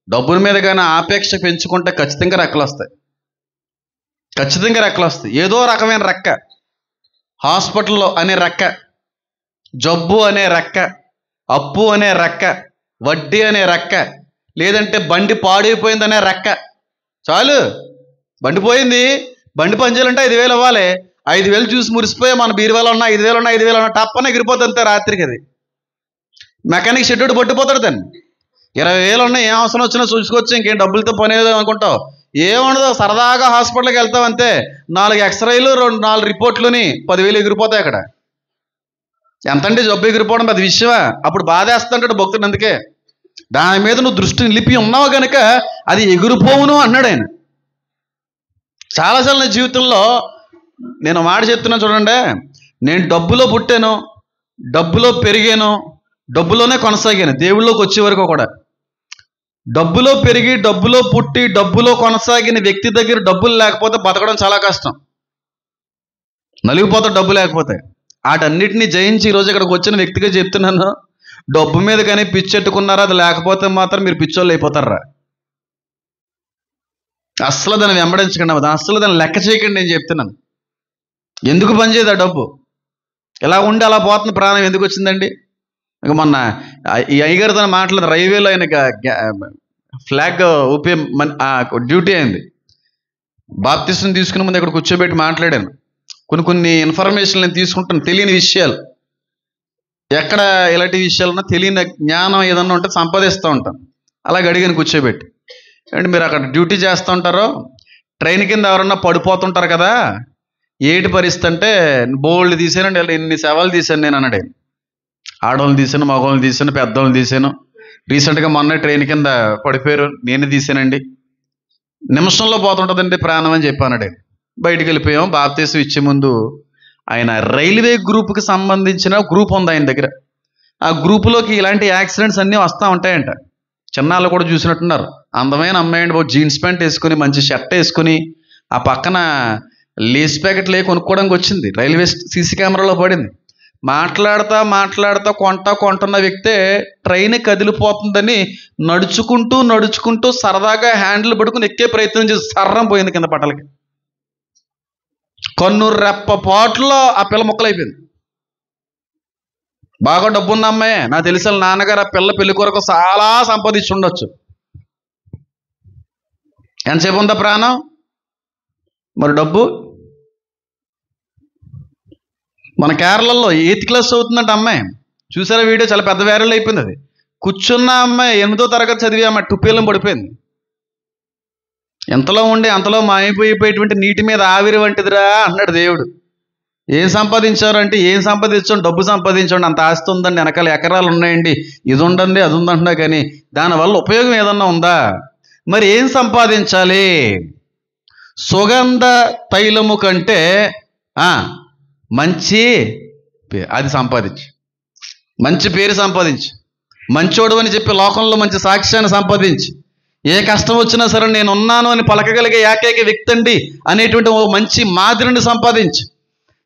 డబ్బుని మీద కానీ ఆపేక్ష పెంచుకుంటే ఖచ్చితంగా రెక్కలు వస్తాయి. ఏదో రకమైన రెక్క, హాస్పిటల్లో అనే రెక్క, జబ్బు అనే రెక్క, అప్పు అనే రెక్క, వడ్డీ అనే రెక్క, లేదంటే బండి పాడైపోయిందనే రెక్క. చాలు, బండి పోయింది, బండి పనిచేయాలంటే 5,000 ఇవ్వాలి. 5,000 చూసి మురిసిపోయి మన బీరువాలో ఉన్న 5,000 ఉన్నా టప్పని ఎగిరిపోతుంది అంతే రాత్రికి. అది మెకానిక్ షెడ్యూడ్ పట్టిపోతాడు. దాన్ని 20,000 ఉన్నాయి, ఏం అవసరం వచ్చినా చూసుకోవచ్చు, ఇంకేం డబ్బులతో పని ఏదో అనుకుంటావు. ఏముండదు, సరదాగా హాస్పిటల్కి వెళ్తావు అంతే. 4 ఎక్స్రేలు, 4 రిపోర్ట్లుని 10,000 ఎగిరిపోతాయి అక్కడ. ఎంతంటే జబ్బు ఎగిరిపోవడం అది విషయమా? అప్పుడు బాధేస్తుంటాడు భక్తుడు. అందుకే దాని మీద నువ్వు దృష్టి నిలిపి ఉన్నావు కనుక అది ఎగిరిపోవును అన్నాడు ఆయన. చాలాసార్లు నా జీవితంలో నేను మాట చెప్తున్నాను చూడండి, నేను డబ్బులో పుట్టాను, డబ్బులో పెరిగాను, డబ్బులోనే కొనసాగాను దేవుళ్ళలోకి వచ్చే వరకు కూడా. డబ్బులో పెరిగి, డబ్బులో పుట్టి, డబ్బులో కొనసాగిన వ్యక్తి దగ్గర డబ్బులు లేకపోతే బతకడం చాలా కష్టం, నలిగిపోతాడు డబ్బు లేకపోతే. వాటన్నిటిని జయించి ఈరోజు ఇక్కడికి వచ్చిన వ్యక్తిగా చెప్తున్నాను, డబ్బు మీద కానీ పిచ్చెట్టుకున్నారా, అది లేకపోతే మాత్రం మీరు పిచ్చోళ్ళు అయిపోతారా. అస్సలు దాన్ని వెంబడించకండి, అస్సలు దాన్ని లెక్క చేయకండి. నేను చెప్తున్నాను, ఎందుకు పనిచేయదు ఆ డబ్బు? ఎలా ఉండి అలా పోతున్న ప్రాణం ఎందుకు వచ్చిందండి? ఇక మొన్న ఈ అయ్యగారు తన మాట్లాడిన రైల్వేలో ఆయన ఫ్లాగ్ ఊపే డ్యూటీ అయింది. బాప్తిస్టుని తీసుకునే ముందు ఇక్కడ కూర్చోబెట్టి మాట్లాడాను. కొన్ని ఇన్ఫర్మేషన్ నేను తీసుకుంటాను, తెలియని విషయాలు, ఎక్కడ ఇలాంటి విషయాలున్నా తెలియని జ్ఞానం ఏదన్నా ఉంటే సంపాదిస్తూ ఉంటాను. అలాగే అడిగాను కూర్చోబెట్టి, అంటే మీరు అక్కడ డ్యూటీ చేస్తూ ఉంటారో ట్రైన్ కింద ఎవరన్నా పడిపోతుంటారు కదా, ఏటి పరిస్థితి అంటే బోల్డ్ తీసానండి, ఇన్ని సేవలు తీశాను నేను అన్నాడు. ఆడవాళ్ళని తీసాను, మగవాళ్ళని తీసాను, పెద్దవాళ్ళని తీసాను, రీసెంట్గా మొన్న ట్రైన్ కింద పడిపోయారు, నేనే తీసానండి. నిమిషంలో పోతుంటుందండి ప్రాణం అని చెప్పానడే. బయటికి వెళ్ళిపోయాం. బాప్తీసం ఇచ్చే ముందు ఆయన రైల్వే గ్రూప్కి సంబంధించిన గ్రూప్ ఉంది ఆయన దగ్గర. ఆ గ్రూపులోకి ఇలాంటి యాక్సిడెంట్స్ అన్నీ వస్తూ ఉంటాయంట. చిన్నాళ్ళు కూడా చూసినట్టున్నారు. అందమైన అమ్మాయి అండి, జీన్స్ ప్యాంట్ వేసుకుని మంచి షర్ట్ వేసుకుని ఆ పక్కన లేస్ ప్యాకెట్లు కొనుక్కోవడానికి వచ్చింది. రైల్వే సీసీ కెమెరాలో పడింది. మాట్లాడుతా కొంటున్న వ్యక్తే ట్రైన్ కదిలిపోతుందని నడుచుకుంటూ సరదాగా హ్యాండిల్ పట్టుకుని ఎక్కే ప్రయత్నం చేసి సర్రం పోయింది కింద పట్టలకి. కన్ను రెప్ప పాటులో ఆ పిల్ల ముక్కలైపోయింది. బాగా డబ్బున్న అమ్మాయే, నాకు తెలిసిన నాన్నగారు ఆ పిల్ల పెళ్లి కొరకు చాలా సంపాదించి ఉండొచ్చు. ఎంతసేపు ఉందా ప్రాణం? మరి డబ్బు. మన కేరళలో 8th క్లాస్ చదువుతుందంట అమ్మాయి. చూసారా వీడియో? చాలా పెద్ద వైరల్ అయిపోయింది. అది కూర్చున్న అమ్మాయి 8వ తరగతి చదివి అమ్మాయి టుప్పేలం పడిపోయింది. ఎంతలో ఉండి అంతలో మాయమైపోయేటువంటి నీటి మీద ఆవిరి వంటిదిరా అన్నాడు దేవుడు. ఏం సంపాదించారంటే ఏం సంపాదించండి, డబ్బు సంపాదించండి, అంత ఆస్తి ఉందండి, వెనకాల ఎకరాలు ఉన్నాయండి, ఇది ఉండండి అది ఉందంటున్నా, కానీ దానివల్ల ఉపయోగం ఏదన్నా ఉందా? మరి ఏం సంపాదించాలి? సుగంధ తైలము కంటే మంచి అది సంపాదించు, మంచి పేరు సంపాదించు, మంచోడు అని చెప్పి లోకంలో మంచి సాక్ష్యాన్ని సంపాదించి, ఏ కష్టం వచ్చినా సరే నేను ఉన్నాను అని పలకగలిగే ఏకైక వ్యక్తి అండి అనేటువంటి ఒక మంచి మాదిరిని సంపాదించి.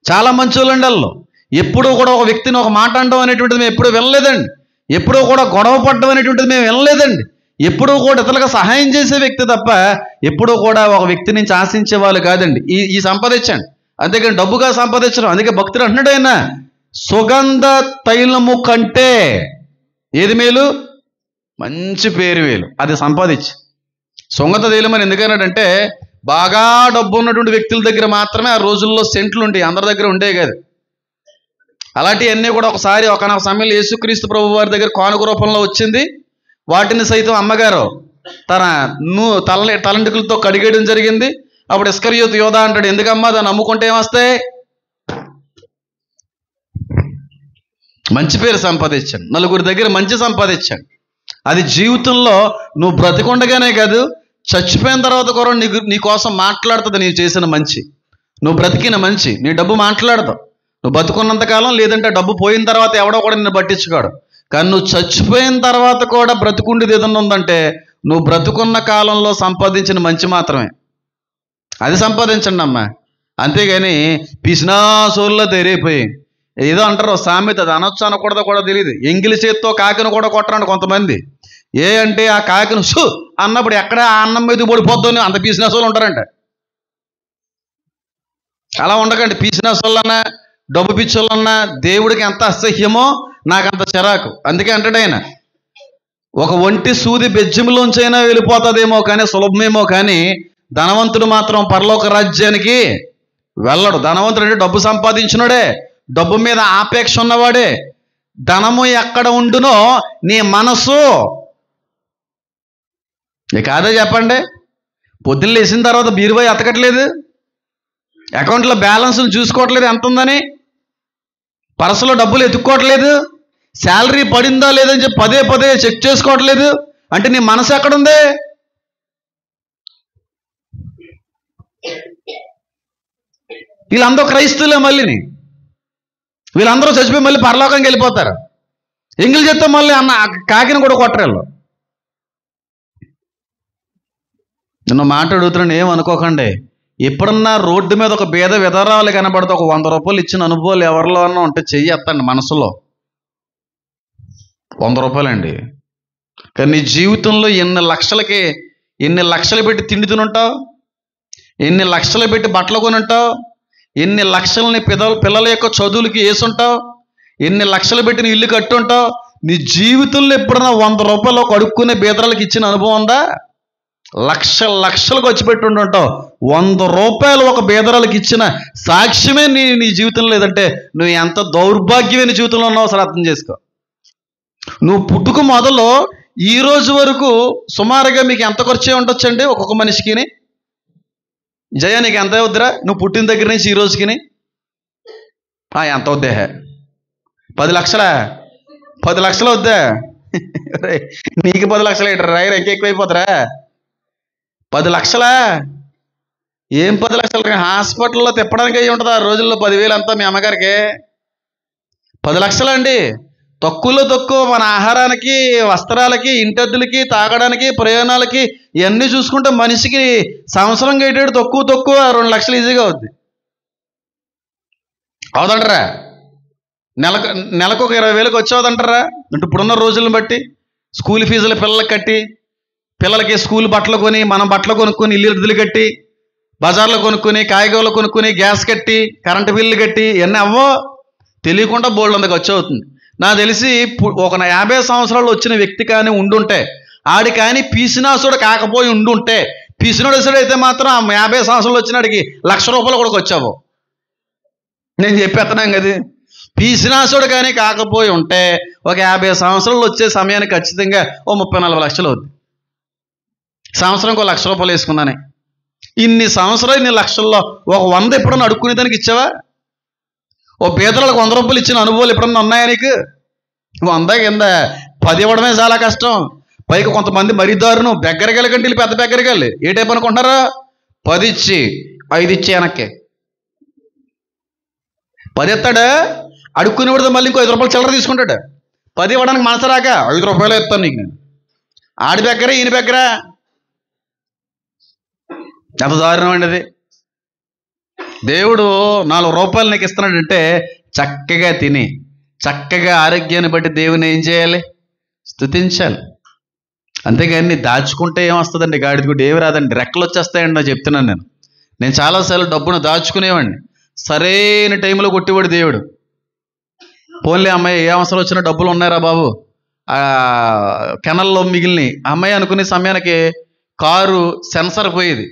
చాలా మంచోళ్ళండి వాళ్ళు. ఎప్పుడూ కూడా ఒక వ్యక్తిని ఒక మాట అనడం అనేటువంటిది మేము ఎప్పుడూ వినలేదండి. ఎప్పుడూ కూడా గొడవ పడడం అనేటువంటిది మేము వినలేదండి. ఎప్పుడూ కూడా ఇతరులకు సహాయం చేసే వ్యక్తి తప్ప ఎప్పుడూ కూడా ఒక వ్యక్తి నుంచి ఆశించే వాళ్ళు కాదండి. ఈ సంపాదించండి, అంతేకాని డబ్బుగా సంపాదించడం. అందుకే భక్తుడు అంటున్నాడు ఆయన, సుగంధ తైలము కంటే ఏది మేలు? మంచి పేరు మేలు. అది సంపాదించి. సుగంధ తైలం అని ఎందుకన్నాడంటే బాగా డబ్బు ఉన్నటువంటి వ్యక్తుల దగ్గర మాత్రమే ఆ రోజుల్లో సెంట్లు ఉంటాయి, అందరి దగ్గర ఉండే కాదు. అలాంటివన్నీ కూడా ఒకసారి ఒకనొక సమయంలో యేసుక్రీస్తు ప్రభు వారి దగ్గర కానుక రూపంలో వచ్చింది. వాటిని సైతం అమ్మగారు తన తలంటికులతో కడిగేయడం జరిగింది. అప్పుడు ఇస్కరియోతు యోధా అంటాడు, ఎందుకమ్మా దాన్ని అమ్ముకుంటే ఏమొస్తాయి? మంచి పేరు సంపాదించాను, నలుగురి దగ్గర మంచి సంపాదించాను. అది జీవితంలో నువ్వు బ్రతికుండగానే కాదు, చచ్చిపోయిన తర్వాత కూడా నీ కోసం మాట్లాడుతుంది. నీవు చేసిన మంచి, నువ్వు బ్రతికిన మంచి, నీ డబ్బు మాట్లాడతావు. నువ్వు బతుకున్నంతకాలం, లేదంటే డబ్బు పోయిన తర్వాత ఎవడో కూడా నిన్ను పట్టించుకోడు. కానీ నువ్వు చచ్చిపోయిన తర్వాత కూడా బ్రతుకుండేది ఏదన్నా ఉందంటే నువ్వు బ్రతుకున్న కాలంలో సంపాదించిన మంచి మాత్రమే. అది సంపాదించండి అమ్మా. అంతేగాని పిసినాసోల్లో తెరైపోయి ఏదో అంటారు సామెత, అది అనొచ్చు అనకూడదో కూడా తెలియదు. ఎంగిలి చేత్తో కాకిని కూడా కొట్టరండి కొంతమంది. ఏ అంటే ఆ కాకిని షూ అన్నప్పుడు ఎక్కడ ఆ అన్నం మీద పడిపోద్దని అంత పిసినాసోళ్ళు ఉంటారంట. అలా ఉండకండి. పిసినాసోళ్ళన్నా డబ్బు పిచ్చోళ్ళన్నా దేవుడికి ఎంత అసహ్యమో నాకంత చిరాకు. అందుకే అంటాడు ఆయన, ఒక ఒంటి సూది బెజ్జంలోంచైనా వెళ్ళిపోతుందేమో కానీ సులభమేమో కానీ ధనవంతుడు మాత్రం పరలోక రాజ్యానికి వెళ్ళడు. ధనవంతుడు అంటే డబ్బు సంపాదించినోడే, డబ్బు మీద ఆపేక్ష ఉన్నవాడే. ధనము ఎక్కడ ఉండునో నీ మనసు కాదే చెప్పండి. పొద్దున్న లేచిన తర్వాత బీరువాయి ఎతకట్లేదు, అకౌంట్లో బ్యాలెన్స్ను చూసుకోవట్లేదు ఎంత ఉందని, పర్సులో డబ్బులు ఎత్తుక్కోవట్లేదు, శాలరీ పడిందా లేదని చెప్పి పదే పదే చెక్ చేసుకోవట్లేదు. అంటే నీ మనసు ఎక్కడుంది? వీళ్ళందరూ క్రైస్తవులే. మళ్ళీని వీళ్ళందరూ చచ్చిపోయి మళ్ళీ పరలోకానికి వెళ్ళిపోతారు. ఎంగిల్ చేస్తే మళ్ళీ కాకిని కూడా కొట్టరేళ్ళు. నిన్న మాట అడుగుతున్నాను, ఏమనుకోకండి. ఎప్పుడన్నా రోడ్డు మీద ఒక బీద విధరాలు కనబడితే ఒక 100 రూపాయలు ఇచ్చిన అనుభవాలు ఎవరిలో అన్నా ఉంటే చెయ్యి ఎత్తండి. మనసులో 100 రూపాయలండి. కానీ నీ జీవితంలో ఎన్ని లక్షలు పెట్టి తిండి తినుంటావు, ఎన్ని లక్షలు పెట్టి బట్టలు కొనుంటావు, ఎన్ని లక్షలని పిల్లల యొక్క చదువులకి వేసుంటావు, ఎన్ని లక్షలు పెట్టి నీ ఇల్లు కట్టుంటావు. నీ జీవితంలో ఎప్పుడన్నా 100 రూపాయలు ఒక అడుక్కునే బీదరాలకు ఇచ్చిన అనుభవం ఉందా? లక్షలు ఖర్చు పెట్టి ఉంటుంటావు. 100 రూపాయలు ఒక బీదరాలకు ఇచ్చిన సాక్ష్యమే నీ జీవితంలో లేదంటే నువ్వు ఎంత దౌర్భాగ్యమైన జీవితంలో ఉన్నావో అసలు అర్థం చేసుకో. నువ్వు పుట్టుకు మొదలు ఈ రోజు వరకు సుమారుగా మీకు ఎంత ఖర్చు అయి ఉండొచ్చండి ఒక్కొక్క మనిషికి? జయ నీకు ఎంత అవుద్దిరా నువ్వు పుట్టిన దగ్గర నుంచి ఈ రోజుకి? ఎంత అవుద్దే? 10 లక్షలా? 10 లక్షలు అవుద్దా? రేయ్, నీకు 10 లక్షలు ఏంటరా రాయరు, ఎక్కువైపోతారా? 10 లక్షలా? ఏం 10 లక్షలు? హాస్పిటల్లో తిప్పడానికి అయ్యి ఉంటుంది ఆ రోజుల్లో 10,000 అంతా మీ అమ్మగారికి. 10 లక్షలండి. తక్కువలో తక్కువ మన ఆహారానికి, వస్త్రాలకి, ఇంటద్దులకి, తాగడానికి, ప్రయాణాలకి ఇవన్నీ చూసుకుంటే మనిషికి సంవత్సరం కట్టేడు తక్కువ 2 లక్షలు ఈజీగా అవుద్ది. అవుదంటారా? నెలకు ఒక 20,000కి వచ్చేవదంటారా? అంటే ఇప్పుడున్న రోజులను బట్టి స్కూల్ ఫీజులు పిల్లలకి కట్టి, పిల్లలకి స్కూల్ బట్టలు కొని, మనం బట్టలు కొనుక్కొని, ఇల్లు కట్టి, బజార్లో కొనుక్కొని, కాయగూరలు కొనుక్కొని, గ్యాస్ కట్టి, కరెంటు బిల్లు కట్టి, ఇవన్నీ అవ్వో తెలియకుండా బోల్డ్ అంత ఖర్చు అవుతుంది. నాకు తెలిసి ఒక 50 సంవత్సరాలు వచ్చిన వ్యక్తి కానీ ఉండుంటే, ఆడి కానీ పీసినాసుడు కాకపోయి ఉండుంటే, పీసినోడు అయితే మాత్రం ఆ 50 సంవత్సరాలు వచ్చినాడికి ₹1,00,000 కూడా వచ్చావు. నేను చెప్పేస్తున్నాం కదా, పీసినాసుడు కానీ కాకపోయి ఉంటే ఒక 50 సంవత్సరాలు వచ్చే సమయానికి ఖచ్చితంగా ఓ 30-40 లక్షలు అవుద్ది. సంవత్సరానికి ₹1,00,000 వేసుకున్నానే. ఇన్ని సంవత్సరాలు ఇన్ని లక్షల్లో ఒక 100 ఎప్పుడన్నా అడుక్కునే దానికి ఇచ్చావా? ఓ పేదలకు ₹100 ఇచ్చిన అనుభవాలు ఎప్పుడన్నా ఉన్నాయా నీకు? 100 కింద 10 ఇవ్వడమే చాలా కష్టం. పైకి కొంతమంది మరీ దారుణం, బెగ్గరగాలి కంటే వీళ్ళు పెద్ద బెగ్గరగాలి. ఏ టైప్ అనుకుంటున్నారా? 10 ఇచ్చి 5 ఇచ్చి వెనక్కి 10 ఎత్తాడా? అడుక్కునేవాడు మళ్ళీ ఇంకో ₹5 చిల్లర తీసుకుంటాడు. 10 ఇవ్వడానికి మనసు రాక ₹5 ఇస్తాను నీకు నేను. ఆడి బెగ్గర ఈయన బెగ్గర ఎంత దారుణం అండి అది. దేవుడు ₹4 నీకు ఇస్తున్నాడంటే చక్కగా తిని, చక్కగా ఆరోగ్యాన్ని బట్టి దేవుని ఏం చేయాలి? స్తుతించాలి. అంతేగాని దాచుకుంటే ఏమొస్తుందండి? గాడిద గుడ్డి ఏమి రాదండి, రెక్కలు వచ్చేస్తాయండి. నేను చెప్తున్నాను. నేను చాలాసార్లు డబ్బును దాచుకునేవాడిని, సరైన టైంలో కొట్టేవాడు దేవుడు. పోన్లే అమ్మాయి, ఏ అవసరం వచ్చినా డబ్బులు ఉన్నాయరా బాబు, కెనల్లో మిగిలిన అమ్మాయి అనుకునే సమయానికి కారు సెన్సర్ పోయేది,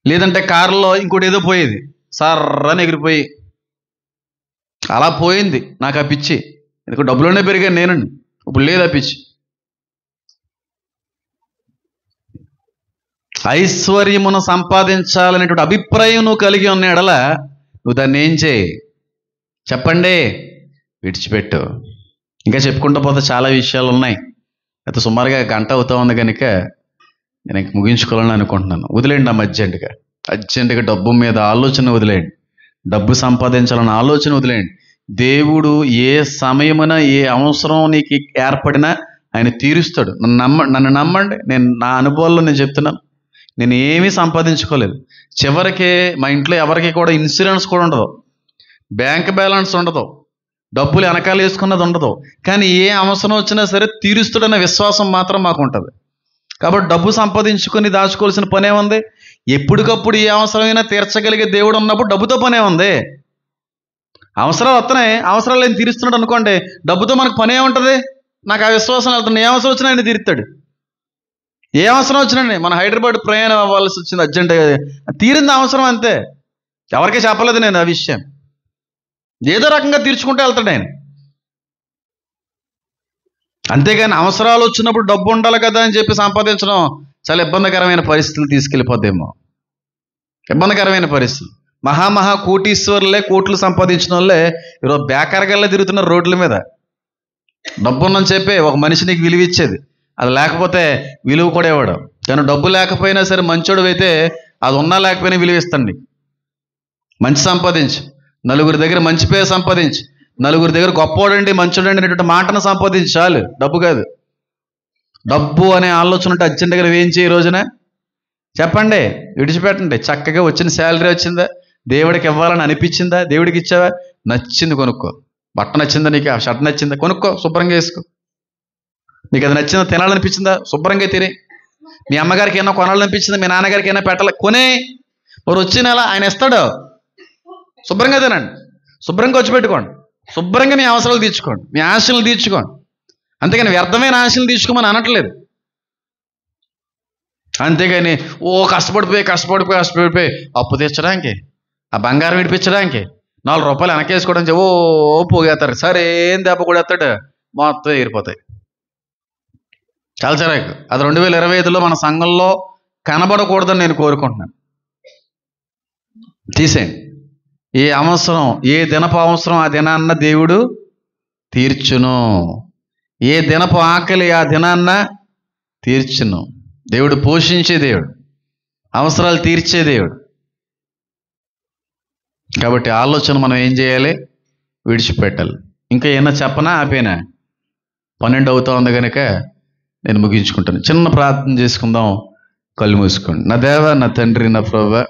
లేదంటే కారులో ఇంకోటి ఏదో పోయేది, సర్రని ఎగిరిపోయి అలా పోయింది నాకు ఆ పిచ్చి. ఎందుకు డబ్బులోనే పెరిగాను నేనండి, ఇప్పుడు లేదు ఆ పిచ్చి. ఐశ్వర్యమును సంపాదించాలనేటువంటి అభిప్రాయం నువ్వు కలిగి ఉన్న ఎడల నువ్వు దాన్ని ఏం చేయి చెప్పండి? విడిచిపెట్టు. ఇంకా చెప్పుకుంటూ పోతే చాలా విషయాలు ఉన్నాయి. అయితే సుమారుగా 1 గంట అవుతా ఉంది కనుక నేను ఇంక ముగించుకోవాలని అనుకుంటున్నాను. వదిలేండి అర్జెంటుగా డబ్బు మీద ఆలోచన వదిలేయండి, డబ్బు సంపాదించాలన్న ఆలోచన వదిలేయండి. దేవుడు ఏ సమయమున ఏ అవసరం నీకు ఏర్పడినా ఆయన తీరుస్తాడు. నన్ను నమ్మండి, నేను నా అనుభవాల్లో నేను చెప్తున్నాను. నేను ఏమీ సంపాదించుకోలేదు. చివరికి మా ఇంట్లో ఎవరికి కూడా ఇన్సూరెన్స్ కూడా ఉండదు, బ్యాంక్ బ్యాలెన్స్ ఉండదు, డబ్బులు వెనకాల వేసుకున్నది ఉండదు. కానీ ఏ అవసరం వచ్చినా సరే తీరుస్తాడన్న విశ్వాసం మాత్రం మాకు ఉంటుంది. కాబట్టి డబ్బు సంపాదించుకొని దాచుకోవాల్సిన పనే ఉంది. ఎప్పటికప్పుడు ఏ అవసరమైనా తీర్చగలిగే దేవుడు ఉన్నప్పుడు డబ్బుతో పనే ఉంది. అవసరాలు వస్తున్నాయి, అవసరాలు ఆయన తీరుస్తున్నాడు అనుకోండి, డబ్బుతో మనకు పనే ఉంటుంది. నాకు ఆ విశ్వాసం వెళ్తుంది. ఏ అవసరం వచ్చినా ఆయన తీరుతాడు. ఏ అవసరం వచ్చినండి, మన హైదరాబాద్ ప్రయాణం అవ్వాల్సి వచ్చింది అర్జెంటుగా, తీరింది అవసరం అంతే. ఎవరికీ చెప్పలేదు నేను ఆ విషయం. ఏదో రకంగా తీర్చుకుంటూ వెళ్తాడు ఆయన. అంతేగాని అవసరాలు వచ్చినప్పుడు డబ్బు ఉండాలి కదా అని చెప్పి సంపాదించడం చాలా ఇబ్బందికరమైన పరిస్థితులు తీసుకెళ్ళిపోద్దేమో. ఇబ్బందికరమైన పరిస్థితులు. మహా కోటీశ్వరులే, కోట్లు సంపాదించిన వాళ్ళే ఈరోజు బేకారగల్లా తిరుగుతున్నారు రోడ్ల మీద. డబ్బు ఉందని చెప్పి ఒక మనిషి నీకు విలువ ఇచ్చేది, అది లేకపోతే విలువ కూడా ఇవ్వడు. కానీ డబ్బు లేకపోయినా సరే మంచోడు అయితే అది ఉన్నా లేకపోయినా విలువ ఇస్తాండి. మంచి సంపాదించు, నలుగురి దగ్గర మంచి పేరు సంపాదించు, నలుగురి దగ్గర గొప్పోడండి మంచోడండి అనేటువంటి మాటను సంపాదించు, చాలు. డబ్బు కాదు. డబ్బు అనే ఆలోచన ఉంటే అర్జెంటుగా ఏం చేయి రోజున చెప్పండి? విడిచిపెట్టండి. చక్కగా వచ్చిన శాలరీ వచ్చిందా, దేవుడికి ఇవ్వాలని అనిపించిందా, దేవుడికి ఇచ్చావా, నచ్చింది కొనుక్కో. బట్ట నచ్చిందా నీకు, ఆ షర్ట్ నచ్చిందా, కొనుక్కో, శుభ్రంగా వేసుకో. నీకు అది నచ్చిందా, తినాలనిపించిందా, శుభ్రంగా తిని. మీ అమ్మగారికి ఏమైనా కొనాలనిపించిందా, మీ నాన్నగారికి ఏమైనా పెట్టాలి, కొనే. మరి వచ్చే నెల ఆయన ఇస్తాడు, శుభ్రంగా తినండి, శుభ్రంగా వచ్చి పెట్టుకోండి, శుభ్రంగా మీ అవసరాలు తీర్చుకోండి, మీ ఆశలు తీర్చుకోండి. అంతేగాని వ్యర్థమైన ఆశలు తీర్చుకోమని అనట్లేదు. అంతేగాని కష్టపడిపోయి అప్పు తీర్చడానికి, ఆ బంగారం విడిపించడానికి, ₹4 వెనకేసుకోవడానికి పోగేస్తారు. సరే ఏం దెబ్బ కూడా ఎత్తాడు, మొత్తం ఎగిరిపోతాయి. చాలా చిరాకు. అది 2025లో మన సంఘంలో కనబడకూడదని నేను కోరుకుంటున్నాను. తీసేయండి. ఏ అవసరం, ఏ దినపు అవసరం ఆ దినాన్న దేవుడు తీర్చును. ఏ దినపు ఆకలి ఆ దినాన్న తీర్చును. దేవుడు పోషించే దేవుడు, అవసరాలు తీర్చే దేవుడు. కాబట్టి ఆలోచన మనం ఏం చేయాలి? విడిచిపెట్టాలి. ఇంకా ఏమన్నా చెప్పనా ఆపేనా? 12 అవుతా ఉంది కనుక నేను ముగించుకుంటాను. చిన్న ప్రార్థన చేసుకుందాం. కళ్ళు మూసుకోండి. నా దేవా, నా తండ్రి, నా ప్రభువా,